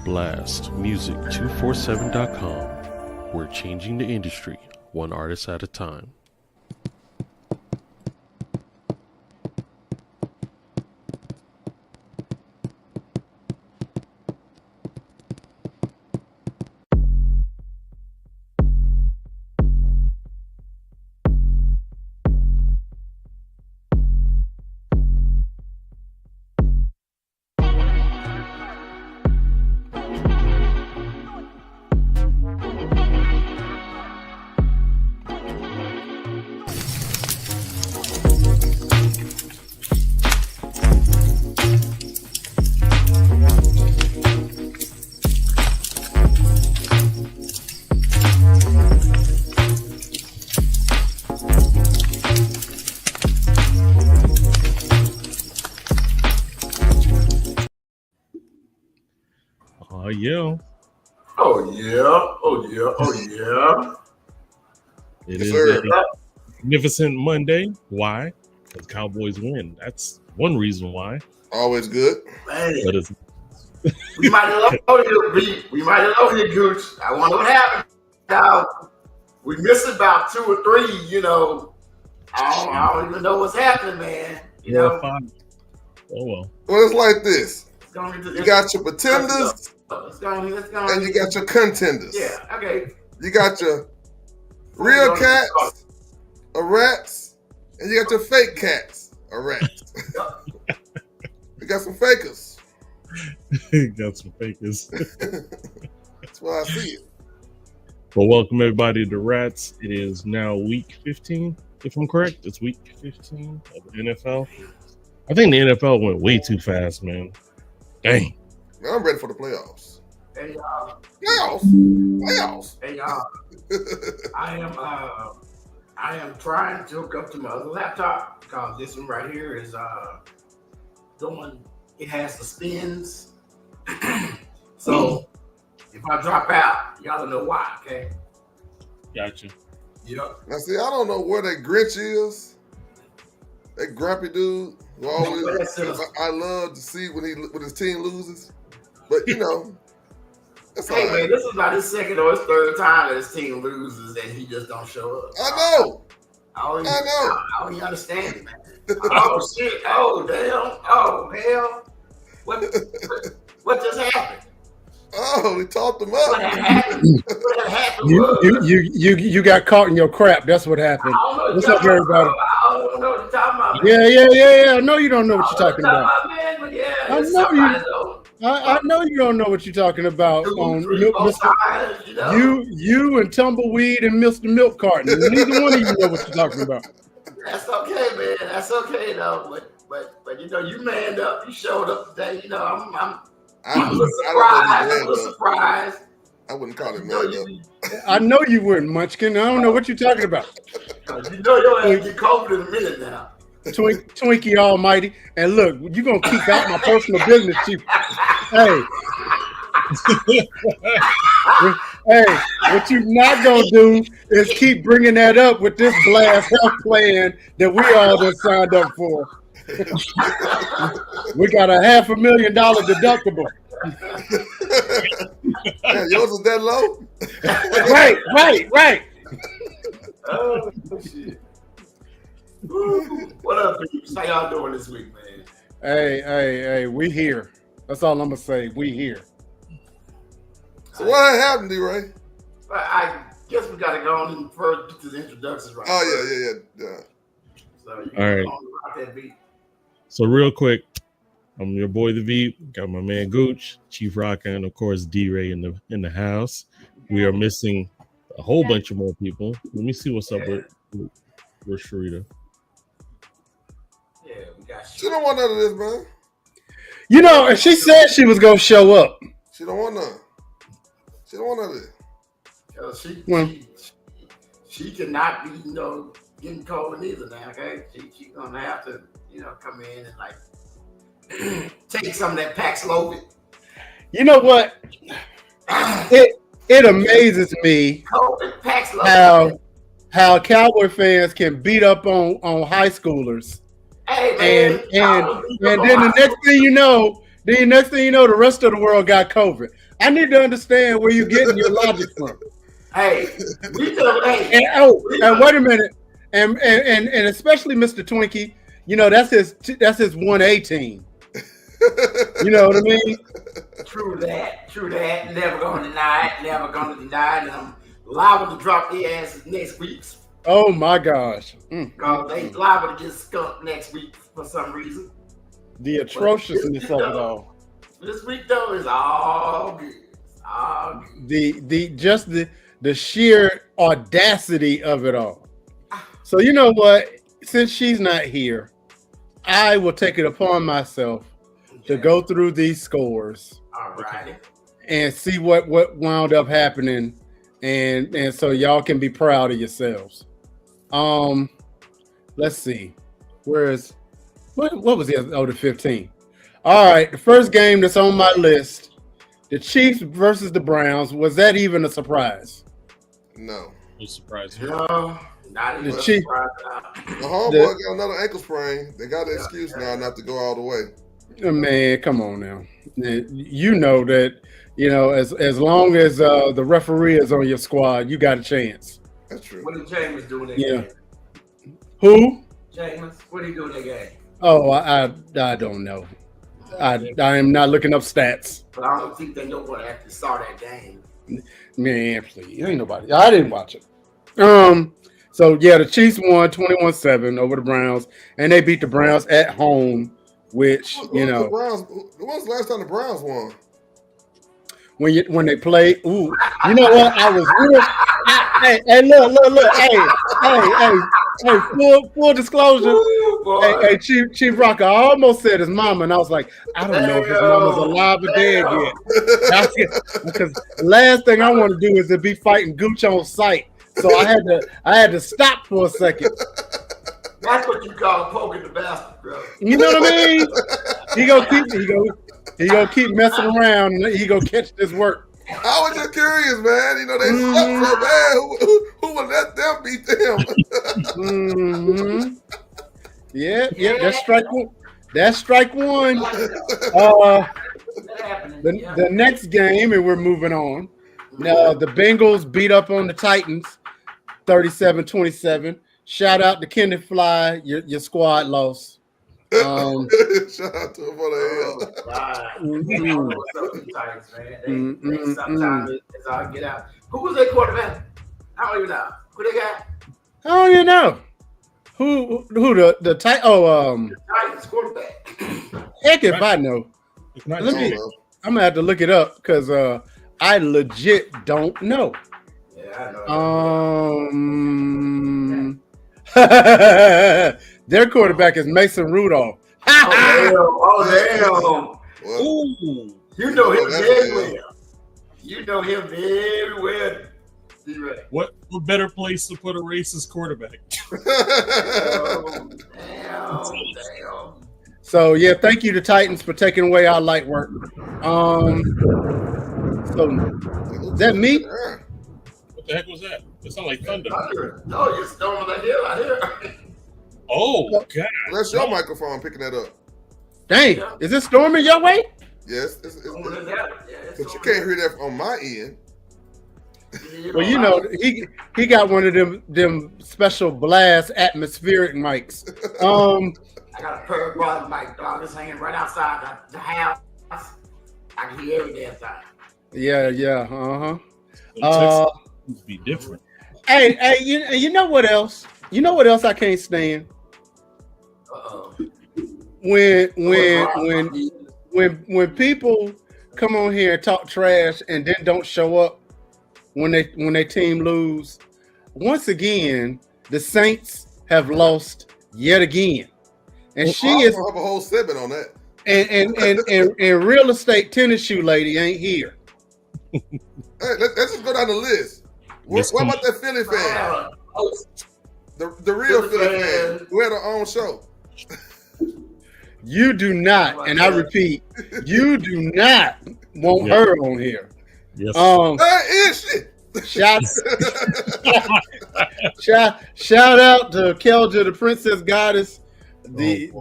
blastmusic247.com. We're changing the industry, one artist at a time. It is a magnificent Monday. Why? Because Cowboys win. That's one reason why. Always good. We might have loaded your beat. We might have loaded your gooch. I wonder what happened. Now, we missed about 2 or 3, I don't even know what's happening, man. Oh, well. Well, it's like this. You got your pretenders and you got your contenders. Yeah, okay. You got your real cats or rats, and you got your fake cats or rats. You got some fakers. Got some fakers. That's why I see it. Well, welcome everybody to Rats. It is now week 15, if I'm correct. It's week 15 of the NFL. I think the NFL went way too fast, man. Dang. Man, I'm ready for the playoffs. Hey, y'all. Playoffs. Hey, y'all. I am trying to hook up to my other laptop because this one right here is going. It has the spins. So if I drop out, y'all don't know why. Okay. Gotcha. Yep. Now see, I don't know where that Grinch is. That grumpy dude who always I love to see when his team loses. But that's hey all right. man, this is about his second or his third time that his team loses and he just don't show up. I know. I don't even understand it, man. Oh shit! Oh damn! Oh hell! What just happened? Oh, we talked him up. What happened? You got caught in your crap. That's what happened. What's up, everybody? I don't know what you're talking about. Man. Yeah. I know you don't know what you're talking about. Man, but yeah, I know you don't know what you're talking about. You and Tumbleweed and Mr. Milk Carton. Neither one of you know what you're talking about. That's okay, man. That's okay though. But you manned up. You showed up today. I'm a little surprised. I wouldn't call it manned up. I know you weren't, Munchkin. I don't know what you're talking about. You're gonna get COVID in a minute now. Twinkie Almighty. And look, you're gonna keep out my personal business, Chief. Hey, what you're not gonna do is keep bringing that up with this blast health plan that we all just signed up for. We got a $500,000 deductible. Man, yours is that low? Right. Oh shit. What up, peeps? How y'all doing this week, man? Hey, we here. That's all I'm gonna say. We here. So what happened, D-Ray? I guess we gotta go on and first to the introductions right. Oh yeah. So all right. That beat. So real quick, I'm your boy the Veep. Got my man Gooch, Chief Rocker, and of course D-Ray in the house. We are missing a whole bunch of more people. Let me see what's up with Sharita. Yeah, we got. She don't want none of this, man. And she said she was gonna show up. She don't want none. She don't want none of this. She cannot be, getting cold neither now. Okay, she's gonna have to, come in and like take some of that Paxlovid. You know what? It amazes me how Cowboy fans can beat up on high schoolers. Hey, man, and then the next thing you know, Then next thing you know, the rest of the world got COVID. I need to understand where you're getting your logic from. Hey, we know, hey. And wait a minute, and especially Mr. Twinkie, you know that's his 1A team. You know what I mean? True that. Never gonna deny it. And I'm liable to drop their asses next week. Oh my gosh! Because they liable to get skunked next week for some reason. The atrociousness of it all. This week though is all good. The sheer audacity of it all. So you know what? Since she's not here, I will take it upon myself to go through these scores. All right. And see what wound up happening, and so y'all can be proud of yourselves. Let's see. What was the 15? All right, the first game that's on my list, the Chiefs versus the Browns. Was that even a surprise? No. No surprise. No, not even The a Chiefs. surprise. The homeboy got another ankle sprain. They got an excuse now not to go all the way. Man, come on now. You know that, as long as the referee is on your squad, you got a chance. That's true. What did Jameis do in that Yeah. game? Who? Jameis, what did he do in that game? Oh, I don't know. I am not looking up stats. But I don't think they know what actually saw that game. Man, please. Ain't nobody. I didn't watch it. So yeah, the Chiefs won 21-7 over the Browns, and they beat the Browns at home, which When was the last time the Browns won? when they played. Ooh, you know what? I was real. Hey, look. Hey, full disclosure. Ooh, Hey, Chief Rocker, I almost said his mama, and I was like, I don't know if his mama's alive or dead yet. Because the last thing I want to do is to be fighting Gooch on sight. So I had to stop for a second. That's what you call poking the bastard, bro. You know what I mean? He gonna keep messing around, and he gonna catch this work. I was just curious, man. They suck so bad. Who would let them beat them? Mm-hmm. Yeah, that's strike one. That's strike one. The next game, and we're moving on. Now, the Bengals beat up on the Titans 37-27. Shout out to Kenny Fly. Your squad lost. Shout out to him for the hell. Sometimes it's all get out. Who was their quarterback? I don't even know. Who they got? I don't even know. Who the Titans quarterback. Heck if I know. I'm gonna have to look it up because I legit don't know. Yeah, I know. Their quarterback is Mason Rudolph. Oh damn! Ooh. You know him very well. You know him very well. What better place to put a racist quarterback? Damn. So yeah, thank you to Titans for taking away our light work. So is that me? What the heck was that? It sounded like thunder. No, you're storming the hill out here. Oh God! That's your microphone picking that up. Dang, is it storming your way? Yes, but you But can't hear that on my end. Well, he got one of them special blast atmospheric mics. I got a perfect bottom mic, dog. It's hanging right outside the house. I can hear every damn time. Yeah. Texas be different. Hey, you know what else? You know what else I can't stand? When people come on here and talk trash and then don't show up when they team lose. Once again, the Saints have lost yet again, and she is have a whole segment on that. And real estate tennis shoe lady ain't here. Hey, let's just go down the list. What about that Philly fan? The real Philly fan who had her own show. You do not, and I repeat, you do not want her on here. Yes. Where is she? Shout out to Kelja, the Princess Goddess, the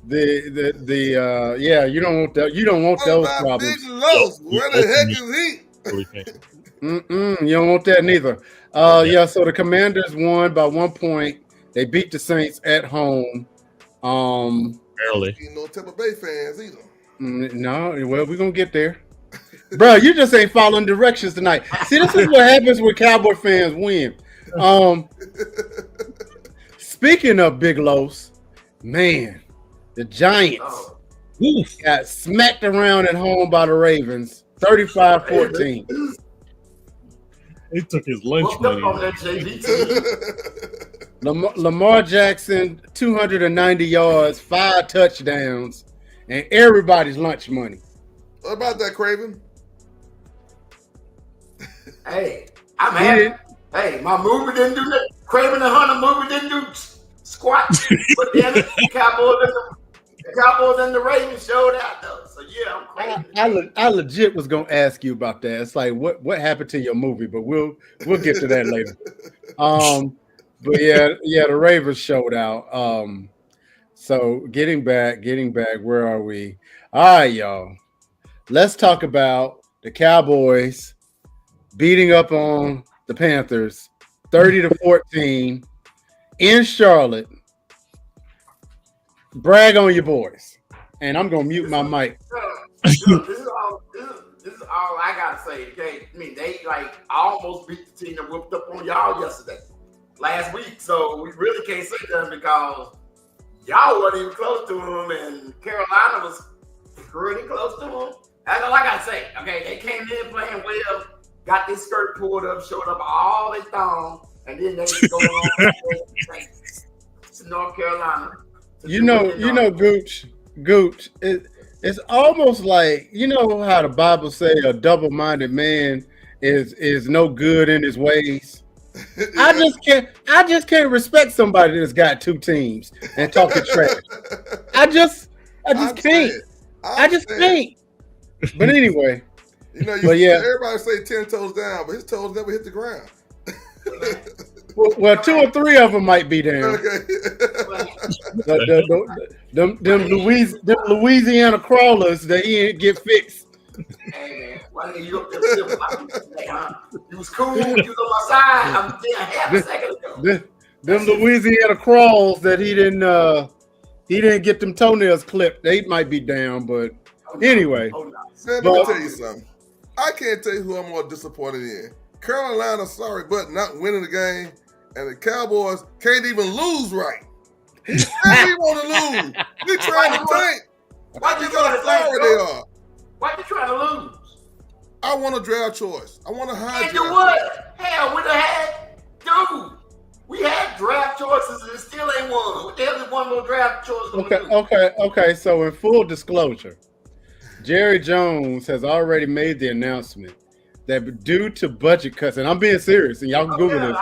Yeah, you don't want that. You don't want What those about problems. Big Los? Where the heck is he? Really fan. You don't want that neither. Yeah. So the Commanders won by 1 point. They beat the Saints at home. Barely. You know, Tampa Bay fans either. No, well, we're gonna get there. Bro, you just ain't following directions tonight. See, this is what happens when Cowboy fans win. Speaking of Big Los, man, the Giants got smacked around at home by the Ravens, 35-14. He took his lunch money. Lamar Jackson, 290 yards, 5 touchdowns, and everybody's lunch money. What about that, Craven? Hey, I'm happy. Hey, my movie didn't do that. Craven the Hunter movie didn't do squat. But then the Cowboys and the Ravens showed out though. So yeah, I'm crazy. I legit was gonna ask you about that. It's like what happened to your movie, but we'll get to that later. But yeah, the Ravens showed out. So getting back, where are we? All right, y'all. Let's talk about the Cowboys beating up on the Panthers 30-14 in Charlotte. Brag on your boys. And I'm gonna mute my mic. This is all I gotta say. Okay, I mean they almost beat the team that whooped up on y'all last week. So we really can't say that because y'all wasn't even close to them, and Carolina was pretty close to them. That's all I gotta say. Okay, they came in playing well, got this skirt pulled up, showed up all they thong, and then they go on to North Carolina. You know, Gooch. It's almost like, you know how the Bible say a double-minded man is no good in his ways. I just can't respect somebody that's got 2 teams and talking trash. I just can't. I just can't. But anyway, everybody say 10 toes down, but his toes never hit the ground. Well, 2 or 3 of them might be down. Okay. Them Louisiana crawlers that he ain't get fixed. Hey man, why didn't you up there? You was cool. You was on my side. I'm there half a second ago. Them Louisiana crawls that he didn't get them toenails clipped. They might be down, but anyway. Man, let me tell you something. I can't tell you who I'm more disappointed in. Carolina, sorry, but not winning the game, and the Cowboys can't even lose right. They want to lose. They're trying to tank. Why you got to sorry they are. Why you trying to lose? I want a draft choice. I want a high draft. And do what? Hell, we'd have had, dude. We had draft choices and it still ain't won. What the hell is one more draft choice? Okay. So in full disclosure, Jerry Jones has already made the announcement that due to budget cuts, and I'm being serious, and y'all can Google this.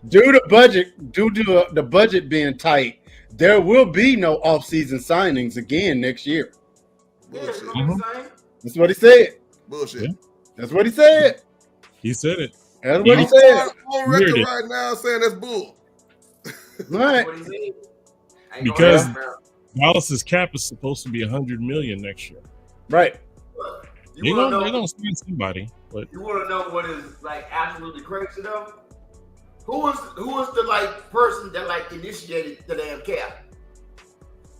Due to the budget being tight, there will be no off-season signings again next year. Bullshit. That's what he said. Bullshit. Yeah. That's what he said. He said it. That's what he said. I'm on record right now saying that's bull. Right. Because Dallas's cap is supposed to be $100 million next year. Right. They're gonna sign somebody. But you want to know what is absolutely crazy though? Who was the person that initiated the damn cap?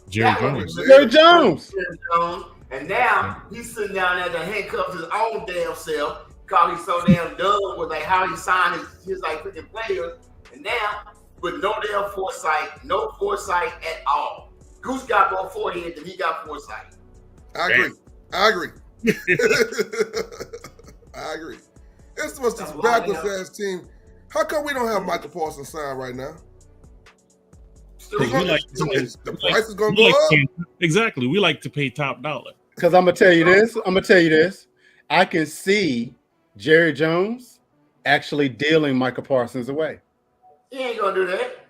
Jerry Jones. Jerry Jones. And now he's sitting down there to handcuff his own damn self because he's so damn dumb with how he signed his freaking players. And now with no damn foresight, at all. Goose got more forehead than he got foresight. I agree. I agree. It's what's this backwards ass team. How come we don't have Michael Parsons signed right now? The price is gonna go up. Exactly. We like to pay top dollar. Because I'm gonna tell you this. I can see Jerry Jones actually dealing Michael Parsons away. He ain't gonna do that.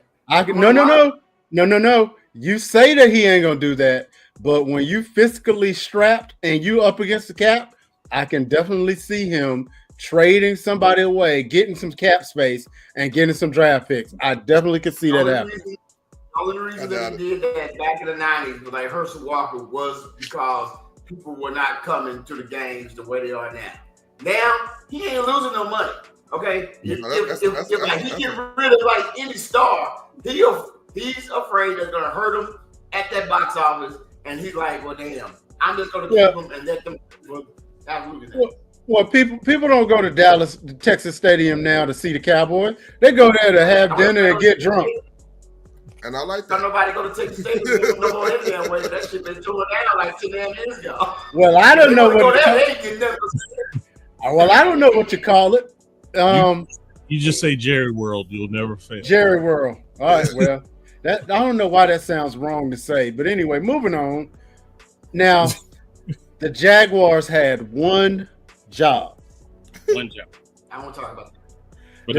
No. You say that he ain't gonna do that, but when you fiscally strapped and you up against the cap, I can definitely see him trading somebody away, getting some cap space, and getting some draft picks. I definitely could see that happen. only reason that he did that back in the 90s with like Herschel Walker was because people were not coming to the games the way they are now. Now he ain't losing no money. Okay, if like, he get rid of like any star, he's afraid they're gonna hurt him at that box office, and he's like, well, damn, I'm just gonna keep him and let them have losing. Well, people don't go to Texas Stadium now to see the Cowboys. They go there to have dinner and get drunk. And I like that. Don't nobody go to Texas Stadium no more that damn way. That shit been torn down like 10 damn years ago. Well, I don't know what. Well, I don't know what you call it. You just say Jerry World. You'll never fail. Jerry World. All right. Well, I don't know why that sounds wrong to say, but anyway, moving on. Now, the Jaguars had one job. One job. I won't talk about that. But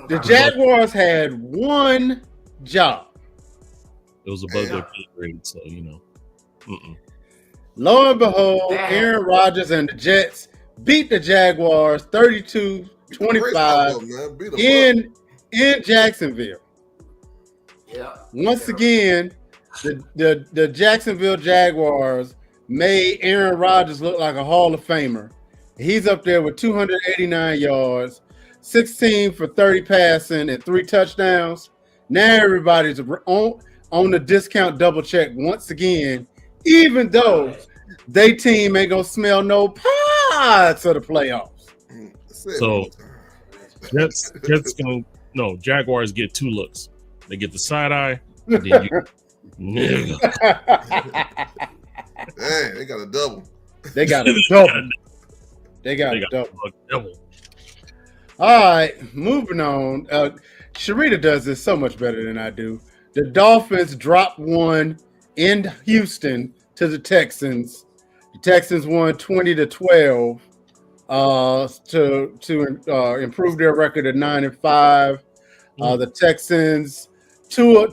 the Jaguars had one job. It was above their pay grade, so you know. Lo and behold, Aaron Rodgers and the Jets beat the Jaguars 32-25 in Jacksonville. Yeah. Once again, the Jacksonville Jaguars made Aaron Rodgers look like a Hall of Famer. He's up there with 289 yards, 16 for 30 passing, and 3 touchdowns. Now everybody's on the discount double check once again, even though they team ain't gonna smell no parts of the playoffs. So Jaguars get 2 looks. They get the side eye, and then you nigga. Dang, they got a double. They got a double. They got a double. All right, moving on. Sharita does this so much better than I do. The Dolphins dropped one in Houston to the Texans. The Texans won 20-12 to improve their record at 9-5. The Texans, Tua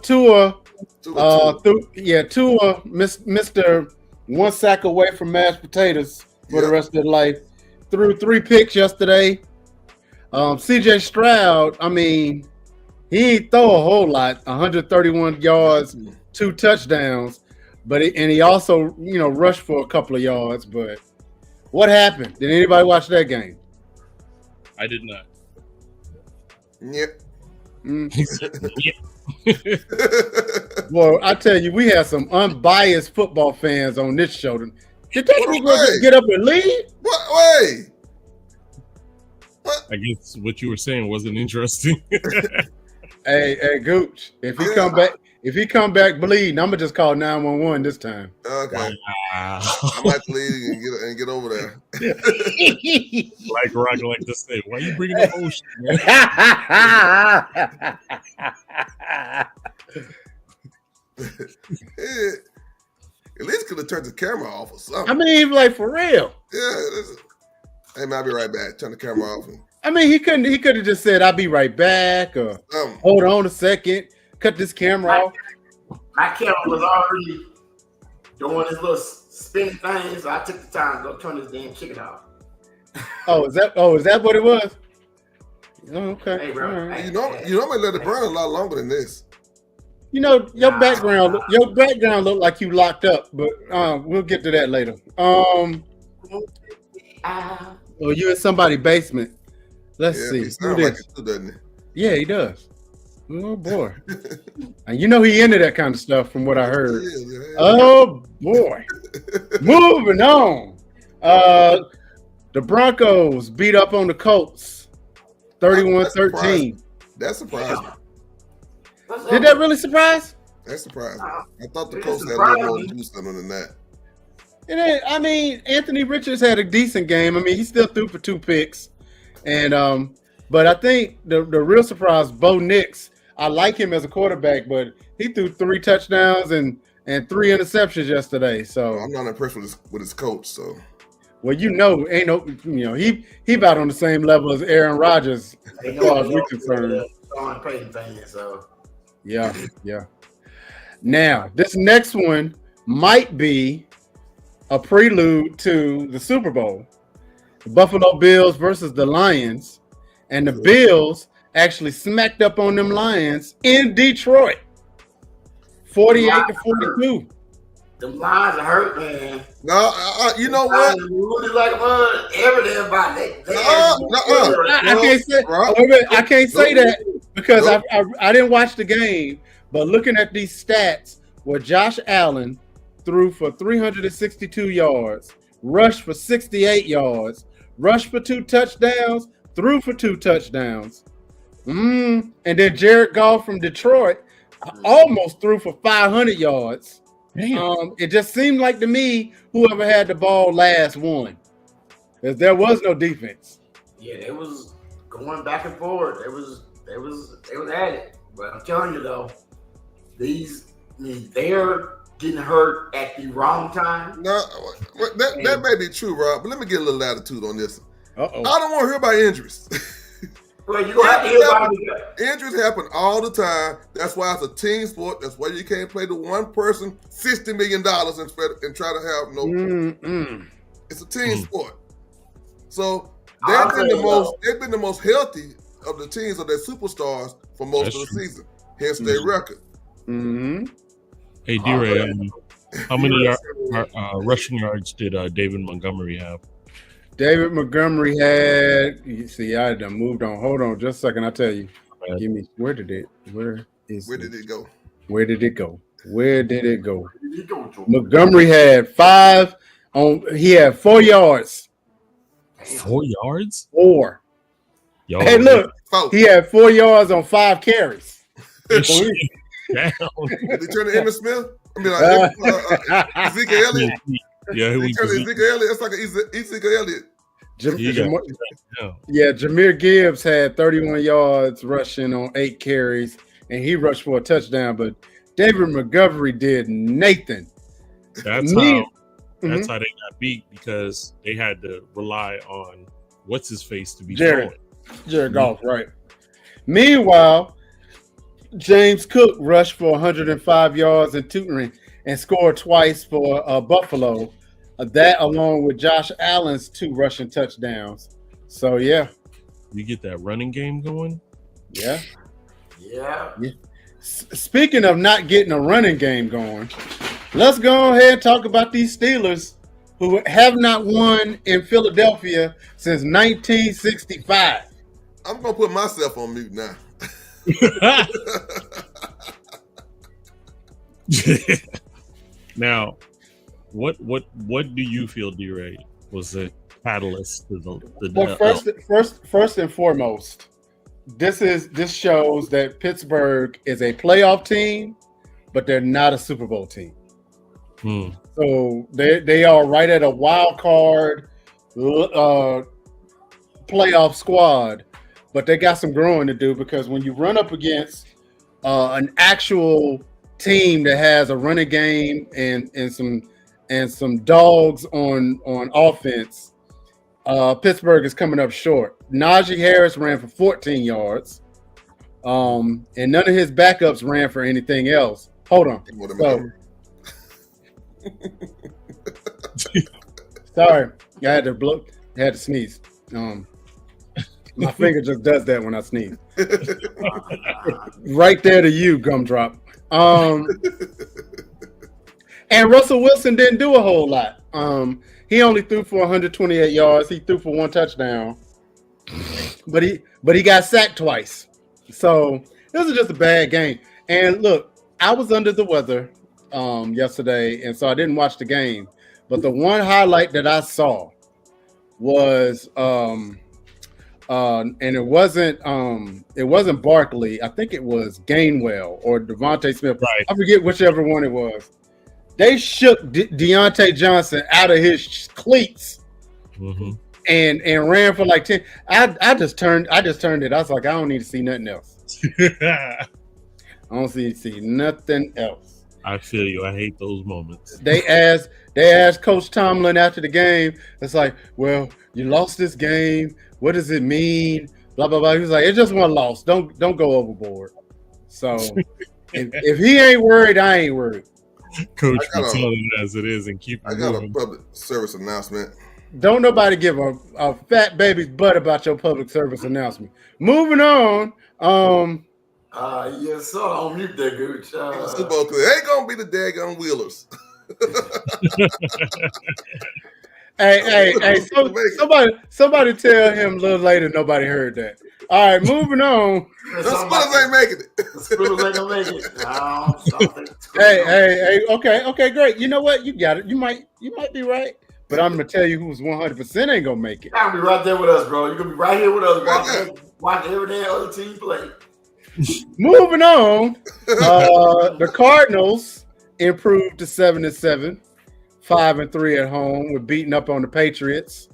Mr. one sack away from mashed potatoes for the rest of their life. Threw 3 picks yesterday. CJ Stroud, I mean, he ain't throw a whole lot, 131 yards, 2 touchdowns, but he also, rushed for a couple of yards. But what happened? Did anybody watch that game? I did not. Yep. Well, I tell you, we had some unbiased football fans on this show. Did they get up and leave? What way? I guess what you were saying wasn't interesting. Hey, Gooch, if he come back bleeding, I'm gonna just call 911 this time. Okay. Wow. I might leave and get over there. Like Rock like to say, why are you bringing up ocean, man? At least could have turned the camera off or something. I mean, like for real. Yeah. Hey man, I'll be right back. Turn the camera off. I mean, he could have just said, "I'll be right back," or hold on a second, cut this camera off. My camera was already doing this little spin thing, so I took the time to go turn this damn chicken off. Is that what it was? Oh, okay. Hey, bro. Right. You normally let it burn a lot longer than this. Your background looked like you locked up, but we'll get to that later. You in somebody's basement. Let's see. He sounds like it too, doesn't he? Yeah, he does. Oh boy. And he into that kind of stuff from what I heard. Yeah. Oh boy. Moving on. The Broncos beat up on the Colts 31-13. That surprised me. Did that really surprise? That surprised me. I thought the Colts had a little more juice than that. Anthony Richards had a decent game. I mean, he still threw for 2 picks. And but I think the real surprise, Bo Nix, I like him as a quarterback, but he threw 3 touchdowns and 3 interceptions yesterday. So I'm not impressed with his coach. So he about on the same level as Aaron Rodgers as far as we're concerned. Yeah. Now this next one might be a prelude to the Super Bowl. The Buffalo Bills versus the Lions, and the Bills actually smacked up on them Lions in Detroit. 48-42. The lines are hurt, man. No, you know what? Really like everything about it. I can't say. Rob. Wait a minute, I can't say that because I didn't watch the game. But looking at these stats, where Josh Allen threw for 362 yards, rushed for 68 yards, rushed for 2 touchdowns, threw for 2 touchdowns. And then Jared Goff from Detroit almost threw for 500 yards. It just seemed like to me whoever had the ball last won, because there was no defense. Yeah, it was going back and forth. It was at it. But I'm telling you though, they're getting hurt at the wrong time. No, that may be true, Rob. But let me get a little attitude on this. Uh-oh. I don't want to hear about injuries. Well, you're gonna have to hear about it. Injuries happen all the time. That's why it's a team sport. That's why you can't play the one person $60 million and try to have no. It's a team sport. So they've been the most healthy of the teams of their superstars for most of the season. Hence their record. Hey, D-Ray, how many rushing yards did David Montgomery have? David Montgomery had. You see, I done moved on. Hold on, just a second. I'll tell you. Give me. Where did it go? Where did it go? Montgomery had 5 on. He had 4 yards. 4 yards? 4. Yo, Hey, look. He had 4 yards on 5 carries. Damn. Did he turn to Emmitt Smith? I mean, like Ezekiel Elliott. Yeah, he turned to Ezekiel Elliott. That's like Ezekiel Elliott. Jahmyr Gibbs had 31 yards rushing on 8 carries, and he rushed for a touchdown. But David Montgomery did Nathan. That's how they got beat, because they had to rely on what's his face to be Jared Goff, right? Meanwhile, James Cook rushed for 105 yards in tutoring and scored twice for Buffalo. That along with Josh Allen's 2 rushing touchdowns. So yeah, you get that running game going. Yeah. Speaking of not getting a running game going, let's go ahead and talk about these Steelers who have not won in Philadelphia since 1965. I'm gonna put myself on mute now. Now, what do you feel, D-Ray, was the catalyst to the well, first and foremost, this shows that Pittsburgh is a playoff team, but they're not a Super Bowl team. So they are right at a wild card playoff squad, but they got some growing to do, because when you run up against an actual team that has a running game and some dogs on offense, Pittsburgh is coming up short. Najee Harris ran for 14 yards, and none of his backups ran for anything else. Hold on. Sorry, I had to sneeze. My finger just does that when I sneeze. Right there to you, Gumdrop. And Russell Wilson didn't do a whole lot. He only threw for 128 yards. He threw for 1 touchdown, but he got sacked twice. So this is just a bad game. And look, I was under the weather yesterday, and so I didn't watch the game. But the one highlight that I saw was and it wasn't Barkley. I think it was Gainwell or Devontae Smith. Right. I forget whichever one it was. They shook Deontay Johnson out of his cleats and ran for like 10. I just turned it. I was like, I don't need to see nothing else. I don't see nothing else. I feel you. I hate those moments. They asked Coach Tomlin after the game. It's like, well, you lost this game. What does it mean? Blah blah blah. He was like, it's just one loss. Don't go overboard. So if he ain't worried, I ain't worried. Coach, tell it as it is and keep it moving. I got a public service announcement. Don't nobody give a fat baby's butt about your public service announcement. Moving on. Yeah, so on mute there, Gooch. Super Bowl clip. Ain't gonna be the daggone Wheelers. Hey! Somebody tell him a little later. Nobody heard that. All right, moving on. The Splitters ain't making it. The Splitters ain't gonna make it. No, Hey! Okay, great. You know what? You got it. You might be right, but I'm gonna tell you who's 100% ain't gonna make it. You're gonna be right there with us, bro. You're gonna be right here with us, watching every day other team play. Moving on, the Cardinals improved to 7-7, 5-3 at home. We're beating up on the Patriots,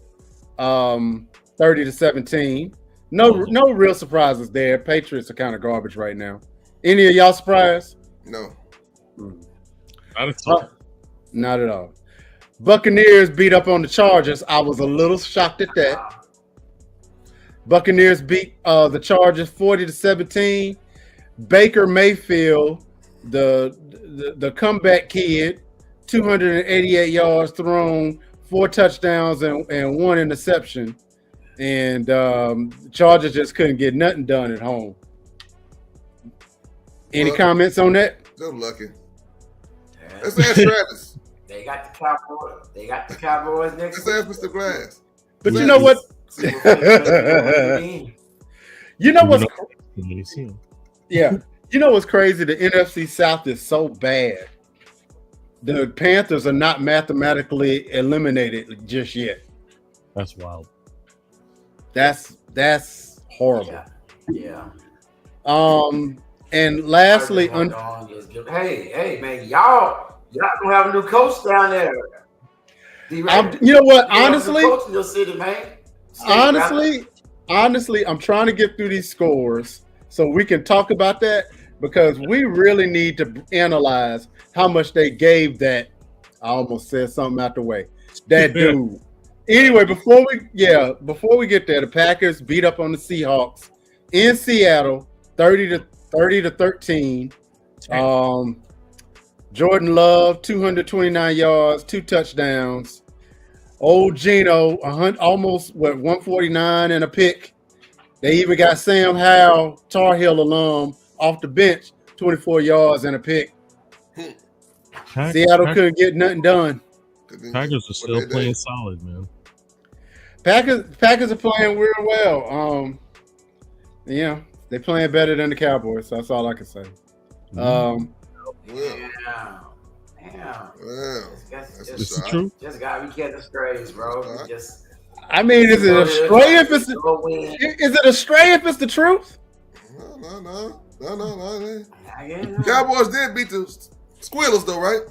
30-17. No real surprises there. Patriots are kind of garbage right now. Any of y'all surprised? No. Not at all. Not at all. Buccaneers beat up on the Chargers. I was a little shocked at that. Buccaneers beat the Chargers 40-17. Baker Mayfield, the comeback kid, 288 yards thrown, 4 touchdowns and 1 interception. And Chargers just couldn't get nothing done at home. Any comments on that? They're lucky. Let's ask Travis. They got the Cowboys. They got the Cowboys next. Let's ask Mr. Glass. But you know what? You know what's yeah. You know what's crazy? The NFC South is so bad. The Panthers are not mathematically eliminated just yet. That's wild. That's horrible. Yeah. And lastly, hey, man, y'all gonna have a new coach down there. You know what? Honestly, coach in your city, man. Honestly, I'm trying to get through these scores so we can talk about that because we really need to analyze how much they gave that. I almost said something out the way. That dude. Anyway, before we get there, the Packers beat up on the Seahawks in Seattle, 30-13. Jordan Love, 229 yards, 2 touchdowns. Old Gino, almost 149 and a pick. They even got Sam Howell, Tar Heel alum, off the bench, 24 yards and a pick. Seattle couldn't get nothing done. Packers are still playing solid, man. Packers are playing real well. They're playing better than the Cowboys. So that's all I can say. This is true. Just gotta be getting strays, bro. I mean, is it a stray if it's the truth? No. Cowboys did beat the Squealers, though, right?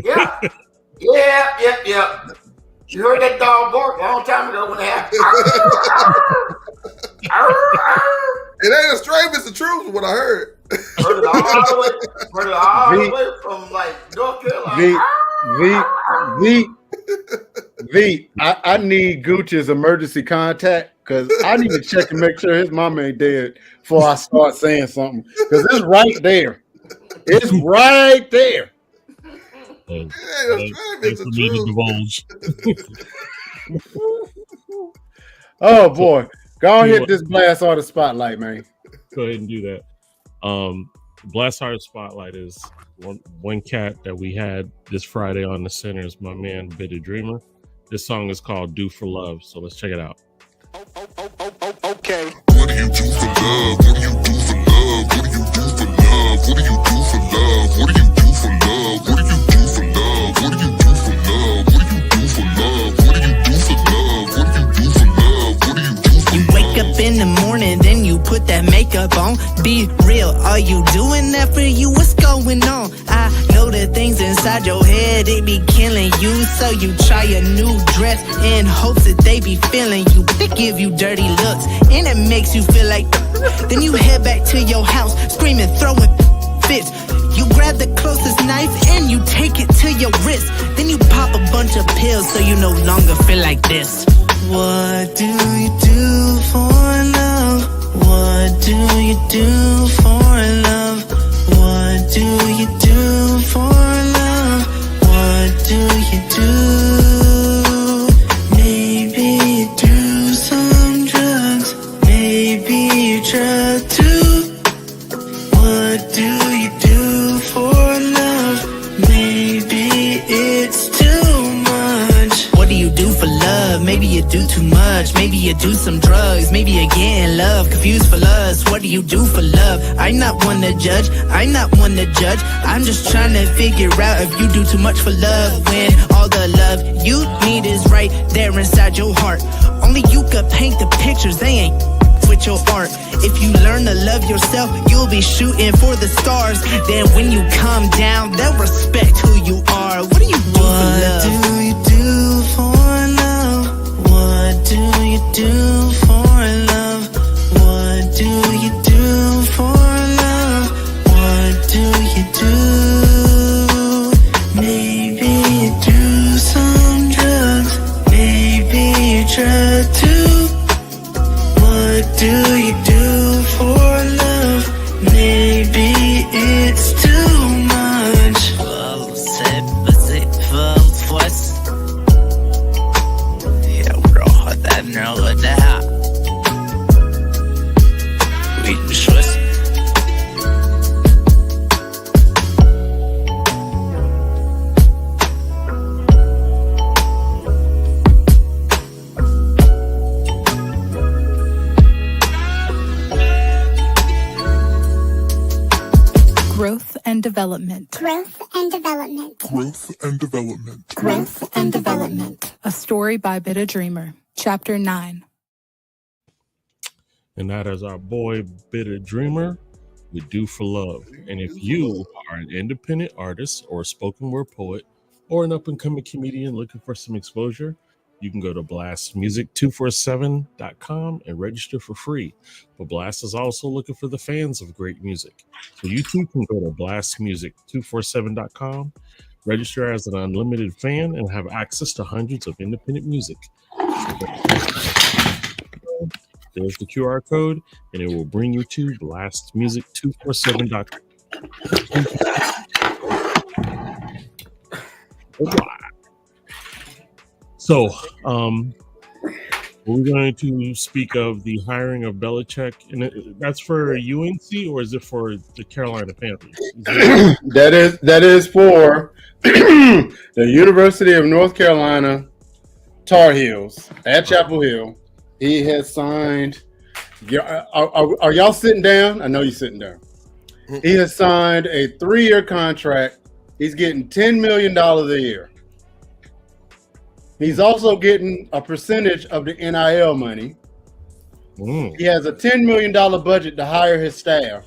Yeah. You heard that dog bark a long time ago when they happened. It ain't a stray if it's the truth, what I heard. Heard it all the way from like North Carolina. I need Gucci's emergency contact because I need to check and make sure his mama ain't dead before I start saying something. Because it's right there. It's right there. It's the truth. Oh boy. Go hit this blast out of spotlight, man. Go ahead and do that. Blast Heart Spotlight is one cat that we had this Friday on the Centers, my man Bitter Dreamer. This song is called Do For Love, so let's check it out. Okay. What do you do for love? What do you do for love? What do you do for love? What do you do for love? What do you do for love? What do you do for love? What do you do for love? What do you do for love? What do you do for love? What do you do for love? What do you do for love? You wake up in the morning, then you put that makeup on. Be real, are you doing that for you? What's going on? I know the things inside your head, they be killing you. So you try a new dress in hopes that they be feeling you. They give you dirty looks, and it makes you feel like then you head back to your house, screaming, throwing fits. You grab the closest knife and you take it to your wrist. Then you pop a bunch of pills so you no longer feel like this. What do you do for love? What do you do for love? What do you do for love? What do you do? Maybe do some drugs. Maybe love. Maybe you do too much, maybe you do some drugs, maybe you get in love, confused for lust. What do you do for love? I'm not one to judge, I'm just trying to figure out if you do too much for love, when all the love you need is right there inside your heart. Only you could paint the pictures, they ain't with your art. If you learn to love yourself, you'll be shooting for the stars. Then when you come down, they'll respect who you are. What do you do for love? What do you do for love? What do you do for love? What do you do for love? What do you do? Maybe you do some drugs, maybe you try to. What do you do for love? Maybe it's too much. Ja, bra, det är något det här. Skitbeschluss. Growth and development. Growth and development. Growth and development. Growth and development. A story by Bitter Dreamer. Chapter 9. And that is our boy Bitter Dreamer with Do for Love. And if you are an independent artist or a spoken word poet or an up-and-coming comedian looking for some exposure, you can go to blastmusic247.com and register for free. But Blast is also looking for the fans of great music. So you too can go to blastmusic247.com, register as an unlimited fan, and have access to hundreds of independent music. There's the QR code, and it will bring you to blastmusic247.com. So, we're going to speak of the hiring of Belichick, and that's for UNC, or is it for the Carolina Panthers? That is for the University of North Carolina Tar Heels at Chapel Hill. He has signed. Are y'all sitting down? I know you're sitting down. He has signed a 3-year contract. He's getting $10 million a year. He's also getting a percentage of the NIL money. He has a $10 million budget to hire his staff.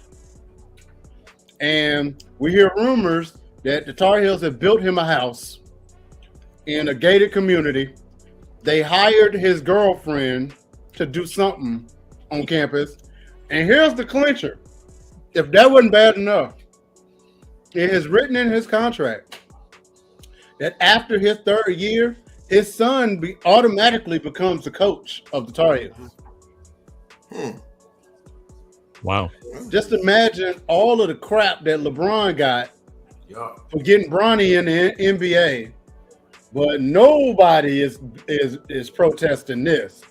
And we hear rumors that the Tar Heels have built him a house in a gated community. They hired his girlfriend to do something on campus. And here's the clincher. If that wasn't bad enough, it is written in his contract that after his 3rd year, his son automatically becomes the coach of the Tar Heels. Wow. Just imagine all of the crap that LeBron got for getting Bronny in the NBA, but nobody is protesting this.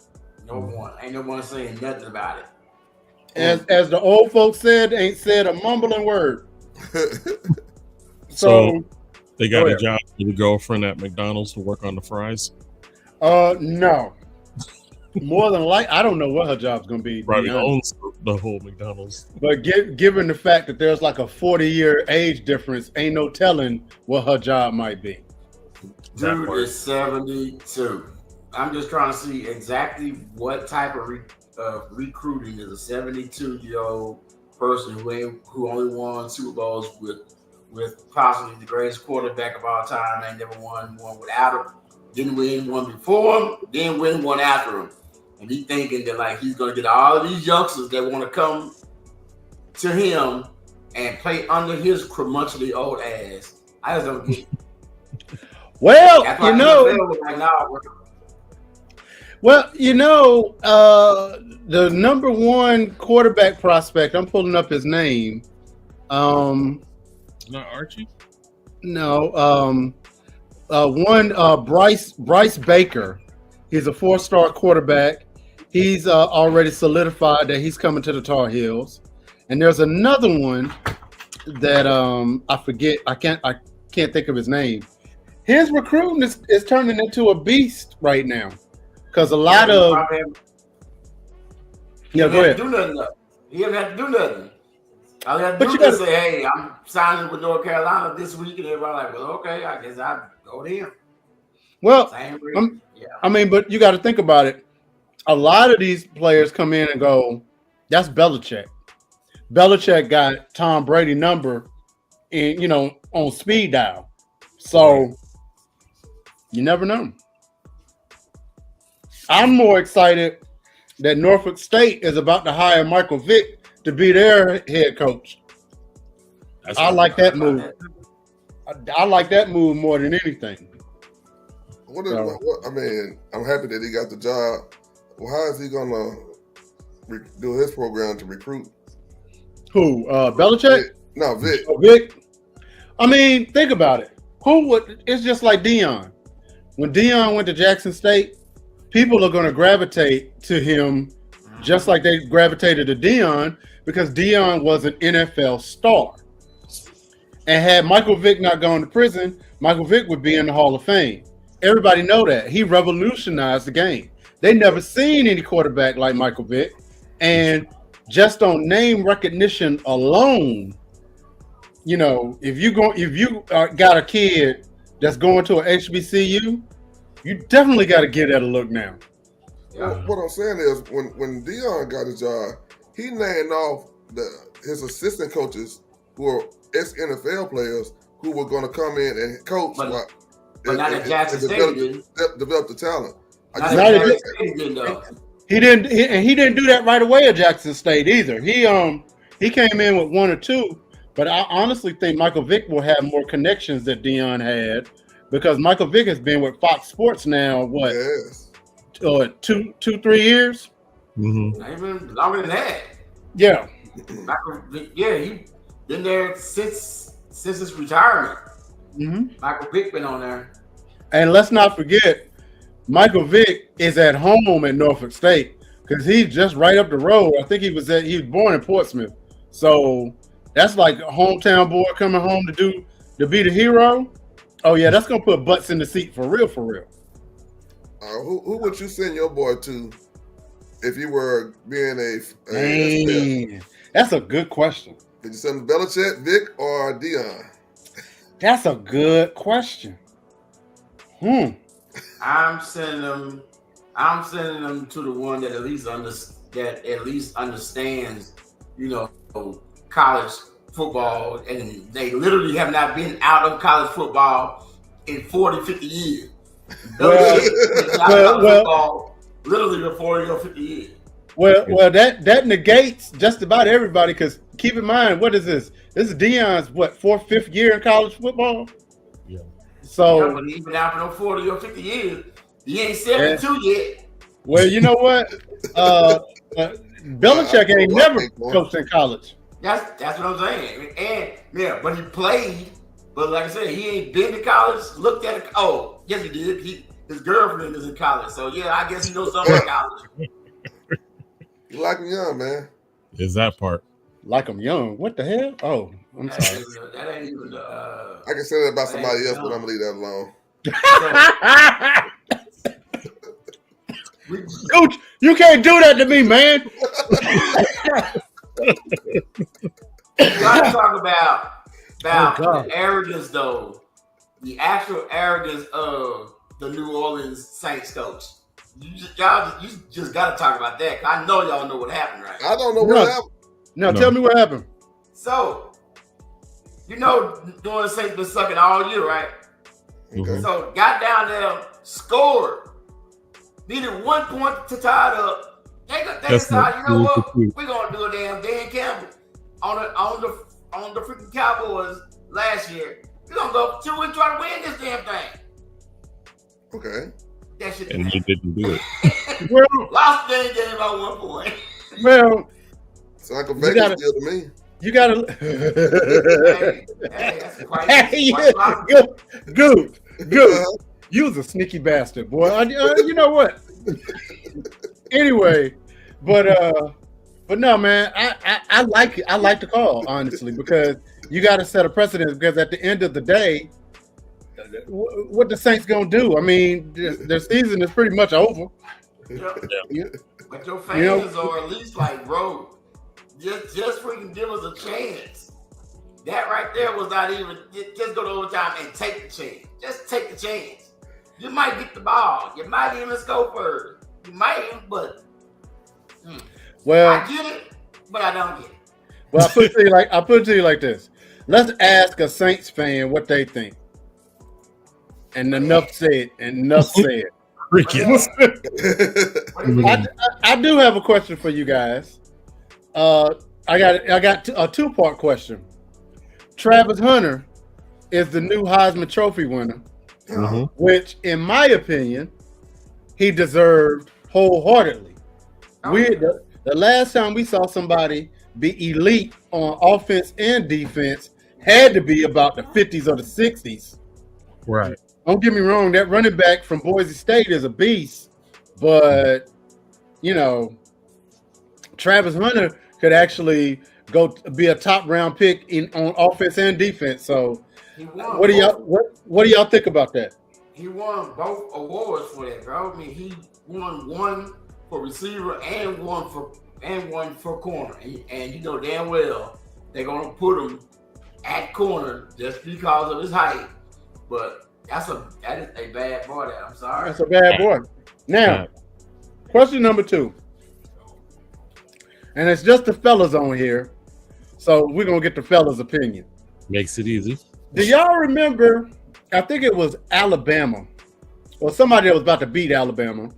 No one. Ain't no one saying nothing about it. As the old folks said, ain't said a mumbling word. So they got a job for the girlfriend at McDonald's to work on the fries? No. More than likely, I don't know what her job's going to be. Probably owns the whole McDonald's. But given the fact that there's like a 40-year age difference, ain't no telling what her job might be. Dude is 72. I'm just trying to see exactly what type of recruiting is a 72-year-old person who only won Super Bowls with possibly the greatest quarterback of all time, and never won one without him. Didn't win one before him, didn't win one after him. And he's thinking that like he's gonna get all of these youngsters that want to come to him and play under his curmudgeonly old ass. I just don't get it. Well, the number one quarterback prospect, I'm pulling up his name. Not Archie? No. Bryce Baker. He's a 4-star quarterback. He's already solidified that he's coming to the Tar Heels. And there's another one that I forget. I can't think of his name. His recruiting is turning into a beast right now. because a lot of go ahead. Do nothing. He haven't had to do nothing. All you have to But do you is say, "Hey, I'm signing with North Carolina this week," and everybody like, "Well, okay, I guess I go to him." Well, Yeah. I mean, but you got to think about it. A lot of these players come in and go, "That's Belichick." Belichick got Tom Brady number, in on speed dial. So you never know. I'm more excited that Norfolk State is about to hire Michael Vick to be their head coach. I like that move. I like that move more than anything. I mean, I'm happy that he got the job. Well, how is he gonna do his program to recruit? Who? Belichick? No, Vic. Vic. I mean, think about it. Who would? It's just like Deion. When Deion went to Jackson State, people are going to gravitate to him just like they gravitated to Deion because Deion was an NFL star. And had Michael Vick not gone to prison, Michael Vick would be in the Hall of Fame. Everybody know that. He revolutionized the game. They never seen any quarterback like Michael Vick. And just on name recognition alone, if you got a kid that's going to an HBCU, you definitely got to give that a look now. What I'm saying is, when Deion got his job, he named off his assistant coaches who are ex-NFL players who were going to come in and coach. But not at Jackson State. Develop the talent. He didn't do that right away at Jackson State either. He came in with one or two, but I honestly think Michael Vick will have more connections that Deion had because Michael Vick has been with Fox Sports now. What? Yes. 2-3 years? Mm-hmm. Not even longer than that. Yeah. He been there since his retirement. Mm-hmm. Michael Vick been on there. And let's not forget, Michael Vick is at home at Norfolk State because he's just right up the road. I think he was born in Portsmouth. So that's like a hometown boy coming home to be the hero. Oh yeah, that's gonna put butts in the seat for real, for real. Who would you send your boy to if you were being a that's a good question. Did you send Belichick, Vic, or Deion? That's a good question. I'm sending them to the one that at least understands, college football, and they literally have not been out of college football in 40, 50 years. Football, literally for 40 or 50 years. Well, that negates just about everybody because keep in mind, what is this? This is Deion's 4th, 5th year in college football. Yeah. So but he's been out for 40 or 50 years. He ain't 72 yet. Well, you know what? Belichick ain't never coached in college. That's what I'm saying. And but he played. But like I said, he ain't been to college. Looked at it. Oh, yes, he did. His girlfriend is in college, so yeah, I guess he knows something about college. You like him young, man. Is that part? Like him young? What the hell? Oh, I'm sorry. That ain't even. I can say that about somebody else, but I'm gonna leave that alone. Coach, you can't do that to me, man. You gotta talk about the arrogance, though. The actual arrogance of the New Orleans Saints coach. You just gotta talk about that. I know y'all know what happened, right? I don't know what happened. No, tell me what happened. So, New Orleans Saints been sucking all year, right? Okay. So, got down there, scored, needed 1 point to tie it up. They decided, you know what? We're gonna do a damn Dan Campbell on the freaking Cowboys last year. We're gonna go 2 and try to win this damn thing. Okay. That shit and you didn't do it. Well, lost the game by 1 point. Well, it's like a Vegas deal to me. You gotta. That's quite Good. You was a sneaky bastard, boy. You know what? Anyway, but no, man. I like it. I like the call, honestly, because you got to set a precedent. Because at the end of the day, what the Saints gonna do? I mean, their season is pretty much over. But your fans are at least like, bro, just freaking give us a chance. That right there was not even, just go to overtime and take the chance. Just take the chance. You might get the ball. You might even score first. You might, but well, I get it, but I don't get it. Well, I put it to you like this. Let's ask a Saints fan what they think. And enough said. Crickets. I do have a question for you guys. I got a two-part question. Travis Hunter is the new Heisman Trophy winner, which, in my opinion, he deserved wholeheartedly. The last time we saw somebody be elite on offense and defense had to be about the 50s or the 60s. Right. Don't get me wrong, that running back from Boise State is a beast, but, Travis Hunter could actually go be a top round pick on offense and defense. So what do y'all think about that? He won both awards for that, bro. I mean, he won one for receiver and one for corner. And you know damn well they're gonna put him at corner just because of his height. But that is a bad boy. I'm sorry. That's a bad boy. Now, question number 2. And it's just the fellas on here. So we're going to get the fellas' opinion. Makes it easy. Do y'all remember, I think it was Alabama, or somebody that was about to beat Alabama,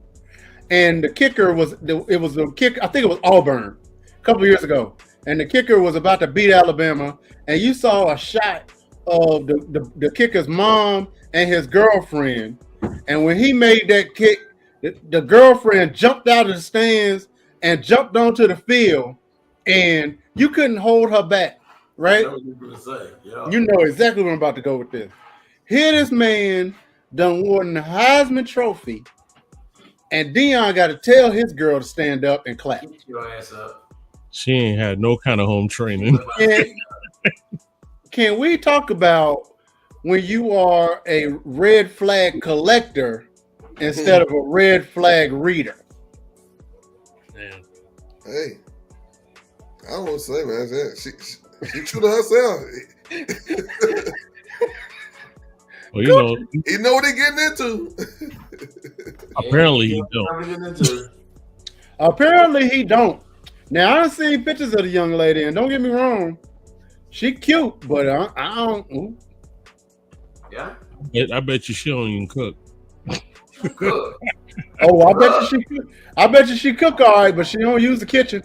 and the kicker I think it was Auburn a couple years ago, and the kicker was about to beat Alabama, and you saw a shot of the kicker's mom and his girlfriend, and when he made that kick, the girlfriend jumped out of the stands and jumped onto the field, and you couldn't hold her back, right? I know what you're gonna say. Yeah. You know exactly where I'm about to go with this. Here this man done won the Heisman Trophy, and Deion got to tell his girl to stand up and clap. Get your ass up. She ain't had no kind of home training. Can we talk about when you are a red flag collector instead of a red flag reader? Man. Hey, I don't want to say, man. She true to herself. Well, he know what he getting into. Apparently he don't. Apparently he don't. Now I done seen pictures of the young lady, and don't get me wrong, she cute, but I don't. Ooh. Yeah. I bet you she don't even cook. Oh, I bet you she cook all right, but she don't use the kitchen.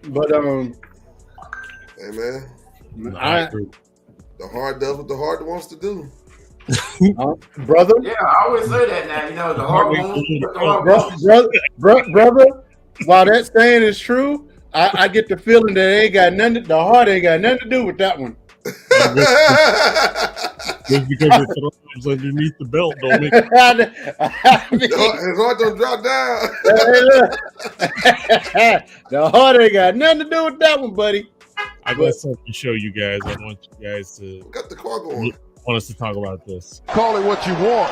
But hey man, the heart does what the heart wants to do. Brother. Yeah, I always say that now. You know, the heart wants. Brother. While that saying is true, I get the feeling that the heart ain't got nothing to do with that one. Just because it throws underneath the belt don't make it. His heart don't drop down. The heart ain't got nothing to do with that one, buddy. I got something to show you guys. I want you guys to got the car going. Want us to talk about this. Call it what you want.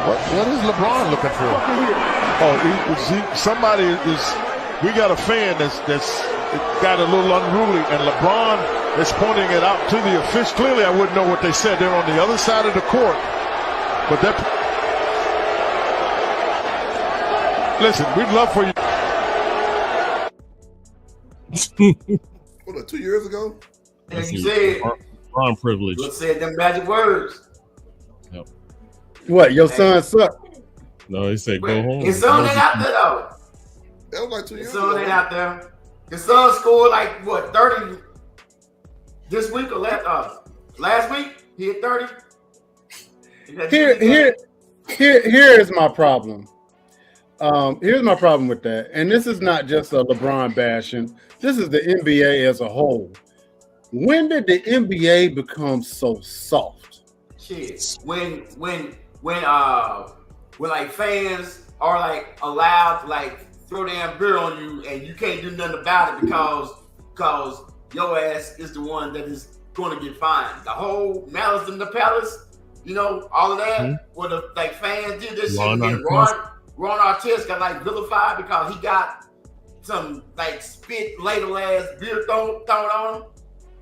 What is LeBron looking for? Somebody is. We got a fan that's got a little unruly, and LeBron is pointing it out to the official. Clearly, I wouldn't know what they said. They're on the other side of the court, but that. Listen, we'd love for you. What, 2 years ago? And you said LeBron privilege. You said them magic words. Yep. What? Your son suck? No, he said go home. His son ain't out there though. That was like 2 years ago. His son ain't out there. His son scored like what 30 this week or last week? He hit 30. Here's my problem. Here's my problem with that, and this is not just a LeBron bashing. This is the NBA as a whole. When did the NBA become so soft? Shit. When like fans are like allowed to like throw damn beer on you and you can't do nothing about it because your ass is the one that is going to get fined. The whole Malice in the Palace, You know, all of that. What the like fans did this shit. Ron And Ron Artest got like vilified because he got some like spit ladle ass beer thrown on him.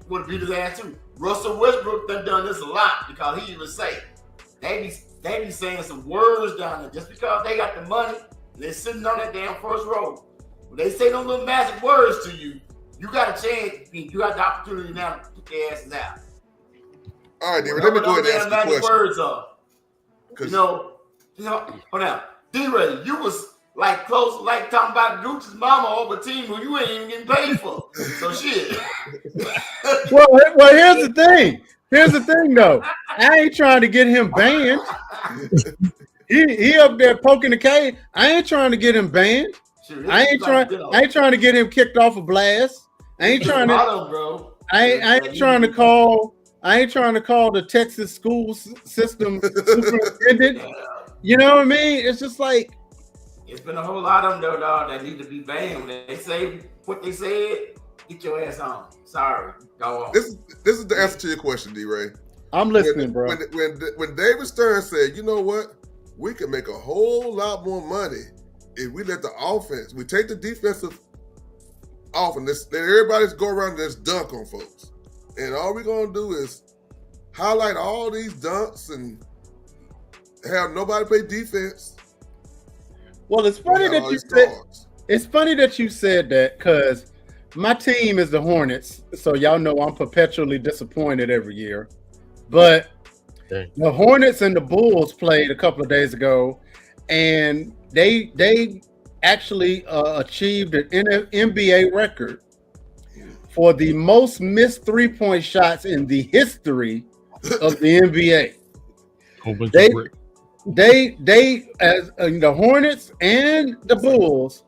Would have beat his ass too. Russell Westbrook done this a lot because he even say they be saying some words down there just because they got the money. They're sitting on that damn first row. When they say those little magic words to you, you got a chance. You got the opportunity now to put their asses out. All right, David, let me go ahead and ask you a question. Words are. You know, hold on. D-Ray, you was like close, like talking about Gucci's mama over a team who you ain't even getting paid for. So shit. Well, here's the thing. Here's the thing, though. I ain't trying to get him banned. He up there poking the cage. I ain't trying to get him banned. I ain't trying to get him kicked off a blast. I ain't trying to. I ain't trying to call the Texas school system superintendent. You know what I mean? It's just like it's been a whole lot of them though, dog, that need to be banned. They say what they said. Get your ass on. Sorry, go on. This is the answer to your question, D-Ray. I'm listening, bro. When David Stern said, you know what, we can make a whole lot more money if we let the offense, we take the defensive off and let everybody just go around and just dunk on folks. And all we're going to do is highlight all these dunks and have nobody play defense. Well, it's funny that you said that because my team is the Hornets, so y'all know I'm perpetually disappointed every year. But the Hornets and the Bulls played a couple of days ago, and they actually achieved an NBA record for the most missed 3-point shots in the history of the NBA. They as the Hornets and the Bulls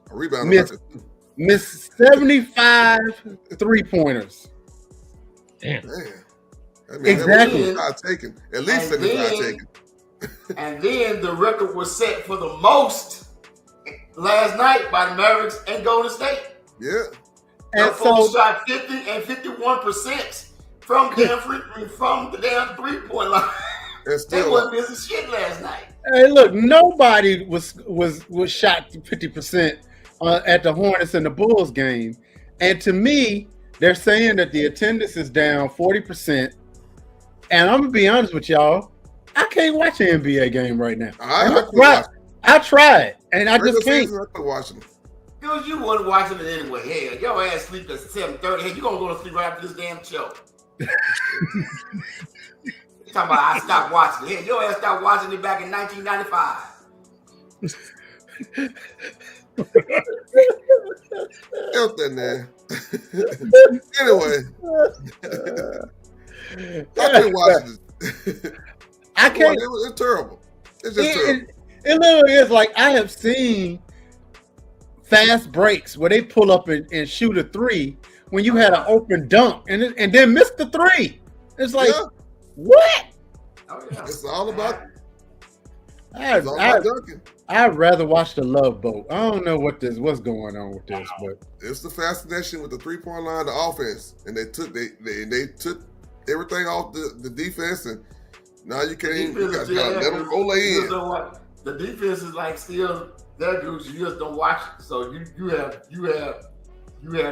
missed 75 3-pointers. Damn. I mean, exactly. At least 75 taken. And then the record was set for the most last night by the Mavericks and Golden State. Yeah. And so shot 50 and 51% from the damn 3-point line. They wasn't missing shit last night. Hey, look, nobody was shot 50% at the Hornets and the Bulls game. And to me, they're saying that the attendance is down 40%. And I'm gonna be honest with y'all, I can't watch an NBA game right now. I tried, and I just can't. I watching. Dude, you wasn't watching it anyway. Hell, your ass sleep at 7:30. Hey, you gonna go to sleep right after this damn show? Talking about I stopped watching it. Hey, your ass stopped watching it back in 1995. Help that man. Anyway, I can't watch this. I can't. It's terrible. It's just terrible. It literally is like I have seen fast breaks where they pull up and shoot a 3 when you had an open dunk and then miss the 3. It's like, what? Oh, yeah. It's all about dunking. I'd rather watch the Love Boat. I don't know what's going on with this, but it's the fascination with the 3-point line, the offense, and they took everything off the defense, and now you can't even let them roll in. The defense is like still their groups. You just don't watch it, so you have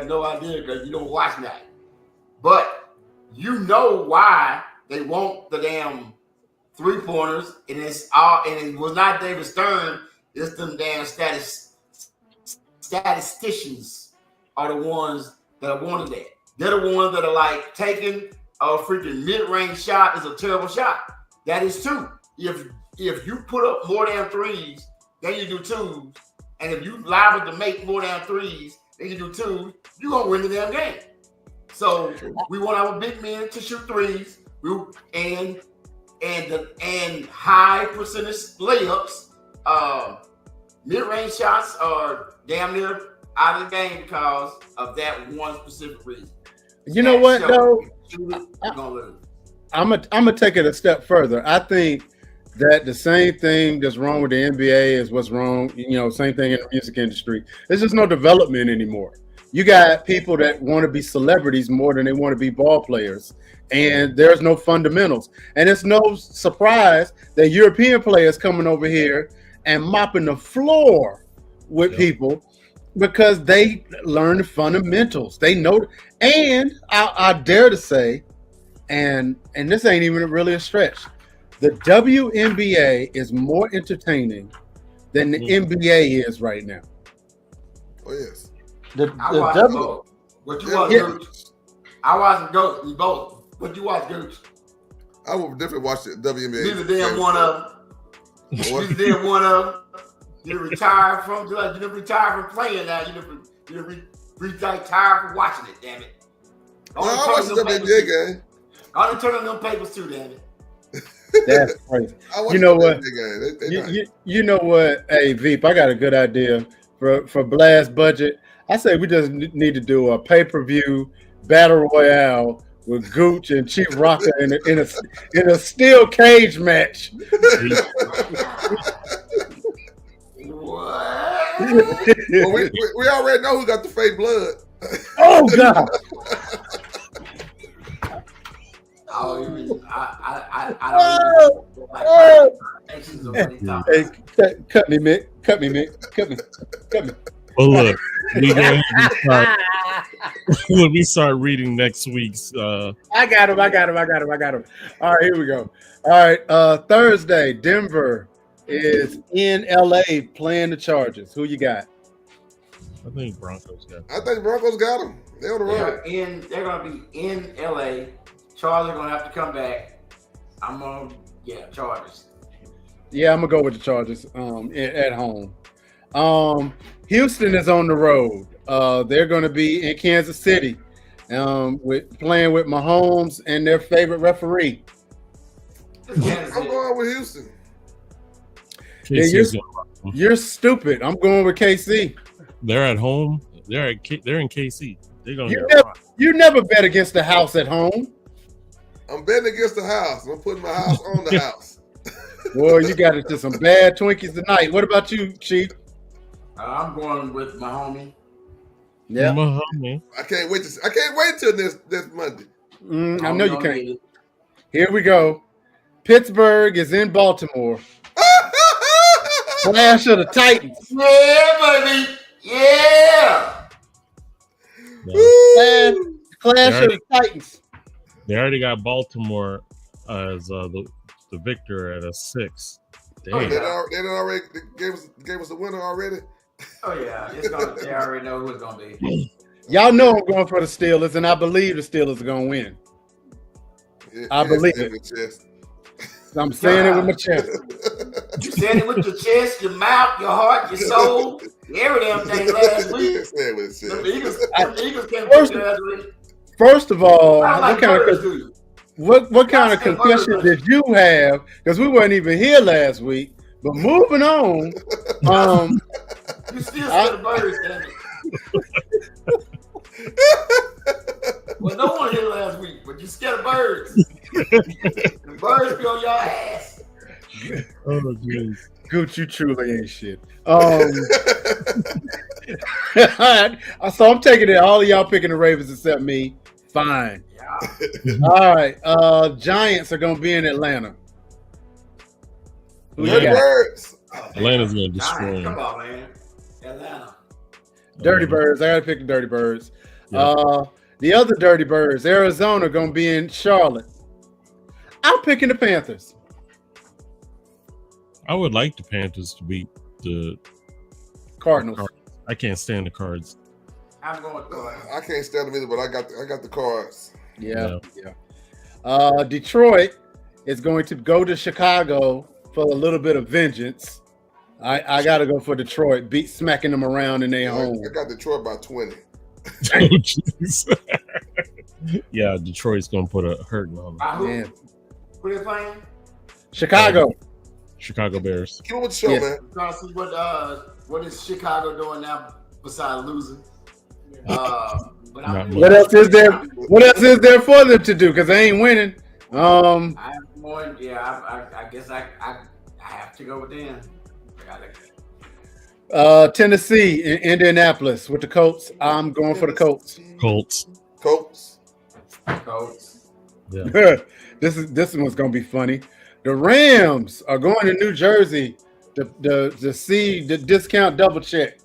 no idea because you don't watch that. But you know why they want the damn 3-pointers, and it was not David Stern. It's them damn statisticians are the ones that wanted that. They're the ones that are like taking a freaking mid-range shot is a terrible shot. That is true. If you put up more than 3s, then you do 2s, and if you liable to make more than 3s, then you do 2s, you're gonna win the damn game. So we want our big men to shoot 3s, and high percentage layups. Mid-range shots are damn near out of the game because of that one specific reason. You know what though? I'm gonna take it a step further. I think that the same thing that's wrong with the NBA is what's wrong. Same thing in the music industry. There's just no development anymore. You got people that want to be celebrities more than they want to be ball players and there's no fundamentals. And it's no surprise that European players coming over here and mopping the floor with people because they learn the fundamentals. They know, and I dare to say, and this ain't even really a stretch, the WNBA is more entertaining than the NBA is right now. Oh yes. I watch both. What you watch, Gooch? I watch both. What you watch, Gooch? I would definitely watch the WNBA. Neither damn one of them. Neither damn one of them. You retired from playing now. You retired from watching it. Damn it. No, I watch the WNBA game. I only turn on them papers too. Damn it. That's crazy. You know what? You know what? Hey, Veep, I got a good idea for Blast budget. I say we just need to do a pay-per-view battle royale with Gooch and Chief Rocker in a steel cage match. What? Well, we already know who got the fake blood. Oh God! Hey, cut me, Mick. Cut me. Well, look, we start reading next week's. I got him. All right, here we go. All right, Thursday, Denver is in LA playing the Chargers. Who you got? I think Broncos got. I think Broncos got them. They're on the road. They're gonna be in LA. Chargers are gonna have to come back. Chargers. Yeah, I'm gonna go with the Chargers. At home. Houston is on the road. They're gonna be in Kansas City, playing with Mahomes and their favorite referee. I'm going with Houston. Yeah, you're stupid. I'm going with KC. They're at home. They're in KC. They're gonna you never bet against the house at home. I'm betting against the house. I'm putting my house on the house. Boy, you got into some bad Twinkies tonight. What about you, Chief? I'm going with my homie. Yeah, my homie. I can't wait till this Monday. I know you can't. Here we go. Pittsburgh is in Baltimore. Clash of the Titans. Yeah, baby. Yeah. Clash of the Titans. They already got Baltimore as the victor at a 6. Damn. They already gave us the winner already. Oh yeah, they already know who it's gonna be. Y'all know I'm going for the Steelers, and I believe the Steelers are gonna win. I believe it. I'm saying it with my chest. You said it with your chest, your mouth, your heart, your soul, every damn thing last week. The Eagles came last week. First of all, what kind of concussion did you have? Because we weren't even here last week. But moving on, you still scared of birds, damn it. Well, no one here last week, but you scared of birds. The birds be on your ass. Oh, jeez. Gooch, you truly ain't shit. So I'm taking it. All of y'all picking the Ravens except me. Fine. Yeah. All right. Giants are gonna be in Atlanta. Birds. Atlanta's gonna destroy them. Come on, man. Atlanta. Dirty Birds. I gotta pick the Dirty Birds. Yeah. The other Dirty Birds, Arizona, gonna be in Charlotte. I'm picking the Panthers. I would like the Panthers to beat the Cardinals. I can't stand the Cards. I'm going with Cards. I can't stand them either, but I got the Cards. Yeah. Detroit is going to go to Chicago for a little bit of vengeance. I got to go for Detroit, smacking them around in their home. I got Detroit by 20. Oh, jeez. Yeah, Detroit's going to put a hurting on them. Who they playing? Chicago. Chicago Bears. Keep on with the show, man. Trying to see what is Chicago doing now besides losing. What else is there? What else is there for them to do? Because they ain't winning. I guess I have to go with them. Tennessee in Indianapolis with the Colts. I'm going for the Colts. Colts. Yeah. This one's gonna be funny. The Rams are going to New Jersey to see the discount double check.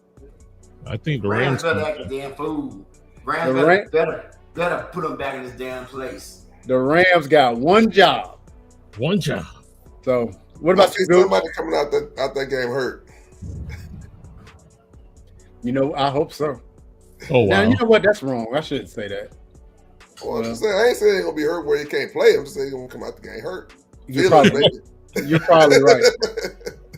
I think the Rams Rams. better act the damn fool. Rams better put them back in this damn place. The Rams got one job. One job. So what about you, Goose? Somebody coming out that game hurt. You know, I hope so. Oh wow. Now you know what? That's wrong. I shouldn't say that. Well, I'm just saying, I ain't saying he's gonna be hurt where he can't play. I'm just saying he's gonna come out the game hurt. You're probably right.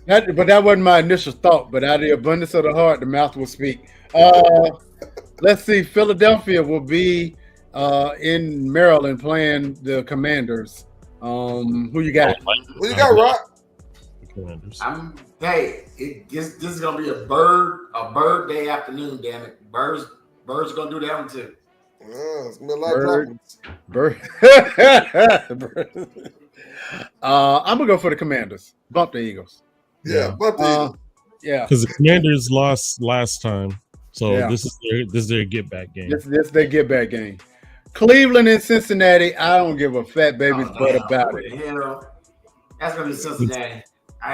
But that wasn't my initial thought. But out of the abundance of the heart, the mouth will speak. Let's see. Philadelphia will be in Maryland playing the Commanders. Who you got? Who you got, Rock? The Commanders. This is gonna be a bird day afternoon. Damn it, birds gonna do that one too. It's gonna be a lot of problems. I'm gonna go for the Commanders. Bump the Eagles. Yeah, bump the Eagles. Yeah, Because the Commanders lost last time, so Yeah. this is their get back game. This their get back game. Cleveland and Cincinnati. I don't give a fat baby's butt about it. Hell, that's gonna be Cincinnati.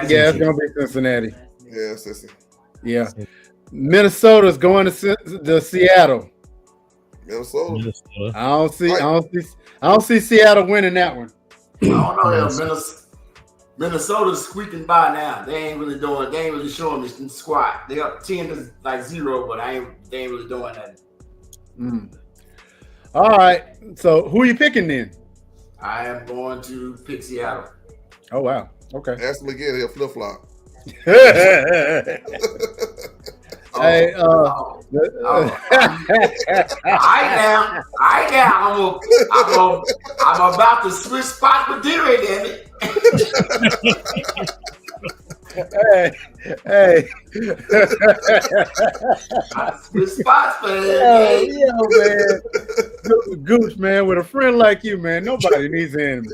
Yeah, it's gonna be Cincinnati. Yeah, sissy. Yeah, Minnesota's going to Seattle. Minnesota. I don't see Seattle winning that one. I don't know. Minnesota's squeaking by now. They ain't really showing this squat. They up 10-0, but they ain't really doing that. All right. So who are you picking then? I am going to pick Seattle. Oh wow. Okay. Ask him again, he'll flip flop. Hey, I'm about to switch spots with Deere, damn it. Hey. Switch spots, man. man. Goose, man, with a friend like you, man, nobody needs an enemy.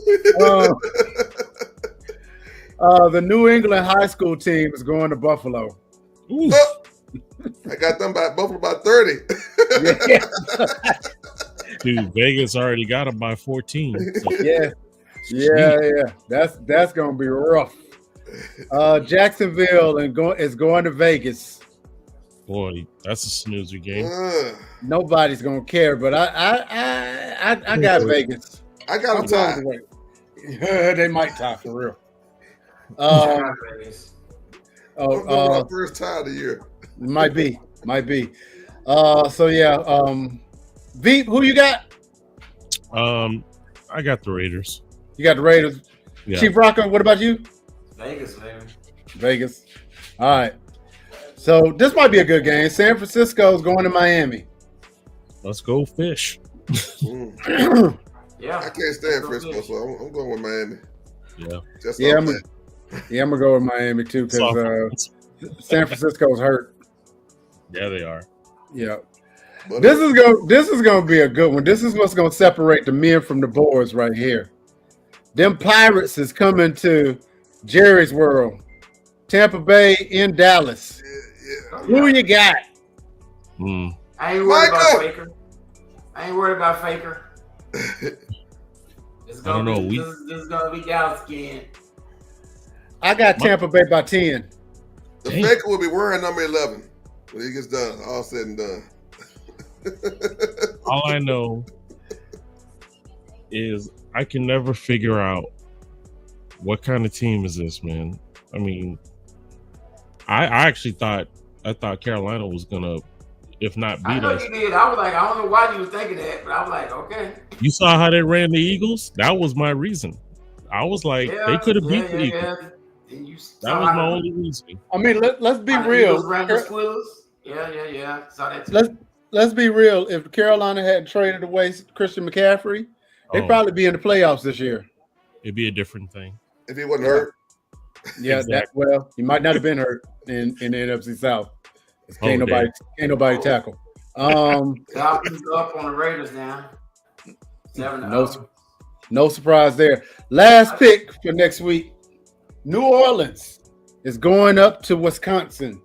The New England high school team is going to Buffalo. Ooh. I got them by Buffalo by 30. Dude, Vegas already got them by 14. So. Yeah. That's gonna be rough. Jacksonville is going to Vegas. Boy, that's a snoozer game. Nobody's gonna care, but I got Vegas. I got them tied. They might tie for real. First tie of the year. Might be. Veep, who you got? I got the Raiders. You got the Raiders. Yeah. Chief Rocker, what about you? Vegas, man. Vegas. All right. So this might be a good game. San Francisco is going to Miami. Let's go fish. Yeah. I can't stand Frisco, so I'm going with Miami. Yeah. I'm gonna go with Miami too because San Francisco's hurt. Yeah, they are. Yeah. This is gonna be a good one. This is what's gonna separate the men from the boys right here. Them Pirates is coming to Jerry's World, Tampa Bay in Dallas. Yeah. Who you got? I ain't worried about Faker. This is gonna be Dallas again. I got Tampa Bay by 10. The Faker will be wearing number 11 when he gets done, all said and done. All I know is I can never figure out what kind of team is this, man. I mean, I actually thought Carolina was gonna, if not beat us. You did. I was like, I don't know why you were thinking that, but I was like, okay. You saw how they ran the Eagles? That was my reason. I was like, they could have beat the Eagles. That was my only reason. I mean, let's be real. Yeah. Saw that too. Let's be real. If Carolina hadn't traded away Christian McCaffrey, they'd probably be in the playoffs this year. It'd be a different thing. If he wasn't hurt. Yeah, Exactly. he might not have been hurt in the NFC South. Can't nobody tackle. Falcons up on the Raiders now. 7-0. No surprise there. Last pick for next week. New Orleans is going up to Wisconsin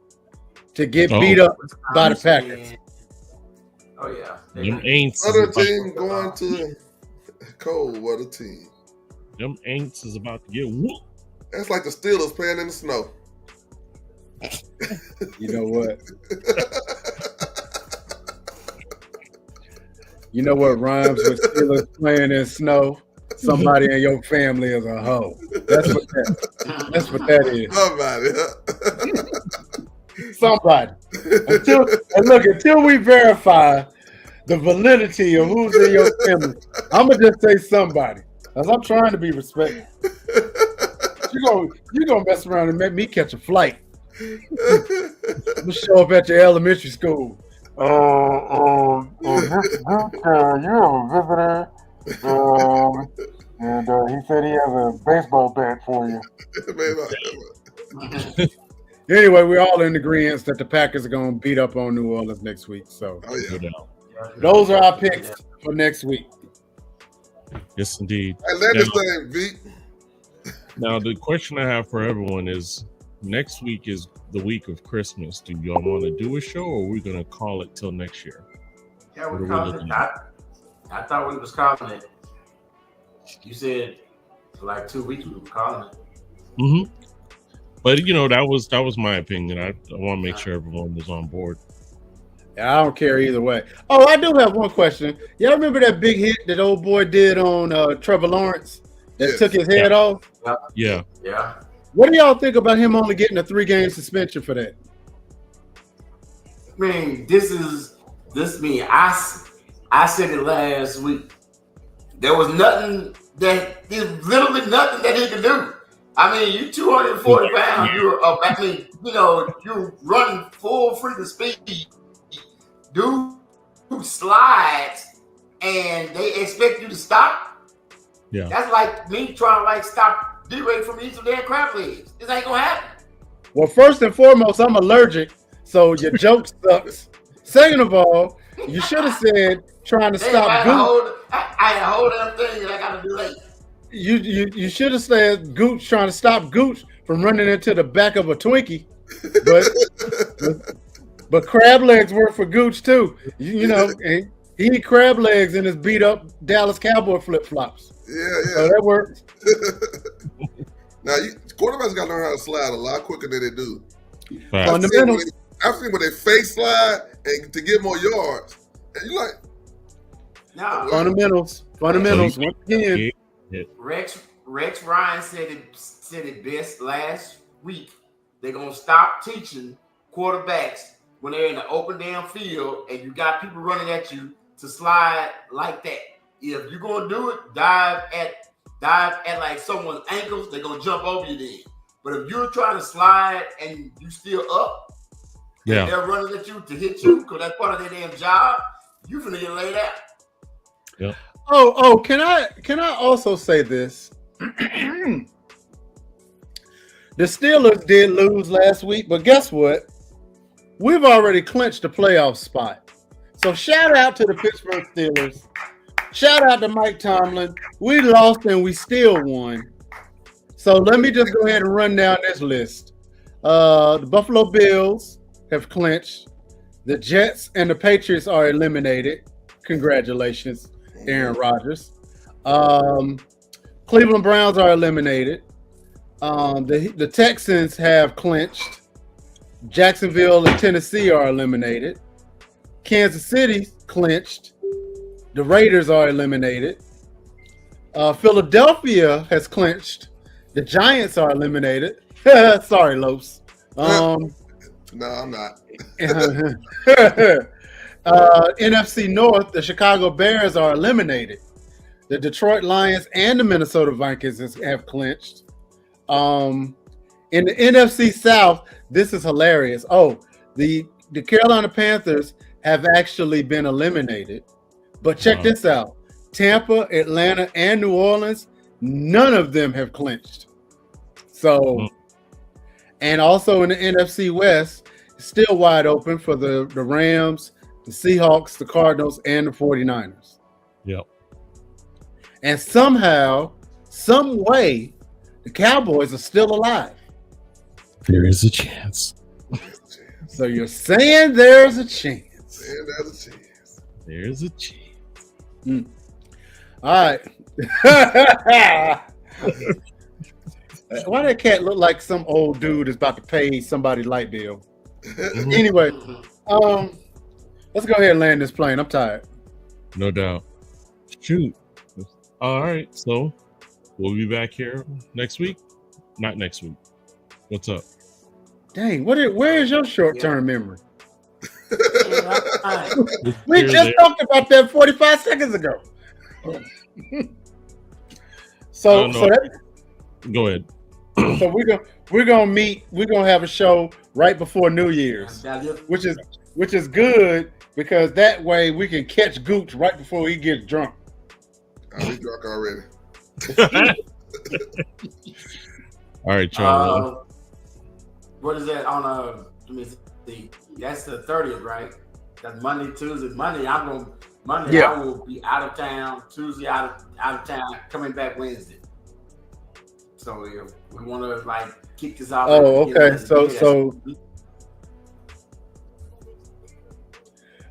to get beat up by the Packers. Oh yeah. Them ain'ts. Other team going to Cold weather team. Them Aints is about to get whooped. That's like the Steelers playing in the snow. You know what? You know what rhymes with Steelers playing in snow? Somebody in your family is a hoe. That's what that is. Somebody. Until we verify the validity of who's in your family, I'm gonna just say somebody. Cause I'm trying to be respectful. You gonna mess around and make me catch a flight. I'm gonna show up at your elementary school. You're a visitor. And he said he has a baseball bat for you. Anyway, we're all in agreement that the Packers are going to beat up on New Orleans next week. So those are our picks for next week. Yes, indeed. Now, the question I have for everyone is, next week is the week of Christmas. Do y'all want to do a show, or are we going to call it till next year? Yeah, we're calling it. I thought we was calling it. You said for like 2 weeks we were calling it. Mm-hmm. But that was my opinion. I want to make sure everyone was on board. Yeah, I don't care either way. Oh, I do have one question. Y'all remember that big hit that old boy did on Trevor Lawrence that took his head off? Yeah. What do y'all think about him only getting a 3-game suspension for that? I mean, this me. I said it last week. There's literally nothing that he can do. I mean, you 240 pounds. You're running full freaking speed. Dude slides, and they expect you to stop. Yeah, that's like me trying to stop D-Ray from eating their crab legs. This ain't gonna happen. Well, first and foremost, I'm allergic, so your joke sucks. Second of all, you should have said trying to stop Gooch. I had a whole damn thing that I got to do late. You should have said Gooch trying to stop Gooch from running into the back of a Twinkie, but crab legs work for Gooch too. You know, and he eat crab legs in his beat up Dallas Cowboy flip flops. Yeah. So that works. Now, quarterbacks got to learn how to slide a lot quicker than they do. Fundamentals. I've seen when they face slide and to get more yards, and you're like, fundamentals. Once again, Rex Ryan said it best last week. They're gonna stop teaching quarterbacks when they're in the open damn field and you got people running at you to slide like that. If you're gonna do it, dive at like someone's ankles, they're gonna jump over you then. But if you're trying to slide and you still up, and they're running at you to hit you because that's part of their damn job, you finna get laid out. Yeah. Oh, can I also say this? The Steelers did lose last week, but guess what? We've already clinched the playoff spot. So shout out to the Pittsburgh Steelers. Shout out to Mike Tomlin. We lost and we still won. So let me just go ahead and run down this list. The Buffalo Bills have clinched. The Jets and the Patriots are eliminated. Congratulations, Aaron Rodgers. Cleveland Browns are eliminated. The Texans have clinched. Jacksonville and Tennessee are eliminated. Kansas City clinched. The Raiders are eliminated. Philadelphia has clinched. The Giants are eliminated. Sorry, Lopes. No, I'm not. NFC North, the Chicago Bears are eliminated. The Detroit Lions and the Minnesota Vikings have clinched. In the NFC South, this is hilarious. Oh, the Carolina Panthers have actually been eliminated. But check this out. Tampa, Atlanta, and New Orleans, none of them have clinched. So, and also in the NFC West, it's still wide open for the Rams, the Seahawks, the Cardinals, and the 49ers. Yep. And somehow, some way, the Cowboys are still alive. There is a chance. So you're saying there's a chance. There's a chance. All right. Why that cat look like some old dude is about to pay somebody's light bill? Anyway, let's go ahead and land this plane. I'm tired. No doubt. Shoot. All right. So we'll be back here next week. Not next week. What's up? Dang, where is your short-term memory? It's We here, just there. talked about that 45 seconds ago. So No. Go ahead. so we're gonna have a show right before New Year's, which is good because that way we can catch Gooch right before he gets drunk. I'll be drunk already. All right, Charlie. What is that on let me see. That's the 30th, right? That's Monday, Tuesday. Monday I will be out of town. Tuesday out of town, coming back Wednesday. So if we want to like kick this off. Oh, okay. So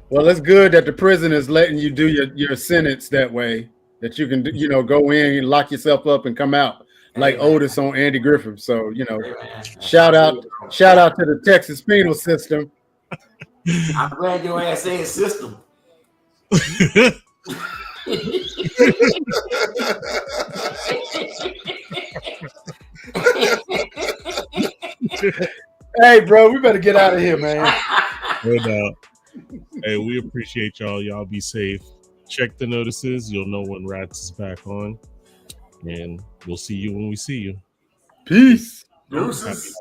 well, it's good that the prison is letting you do your sentence that way, that you can go in and lock yourself up and come out like Otis on Andy Griffith. So shout out to the Texas penal system. I'm glad your ass said system. Hey, bro, we better get out of here, man. No doubt. Hey, we appreciate y'all. Y'all be safe. Check the notices. You'll know when Rats is back on. And we'll see you when we see you. Peace. Deuces.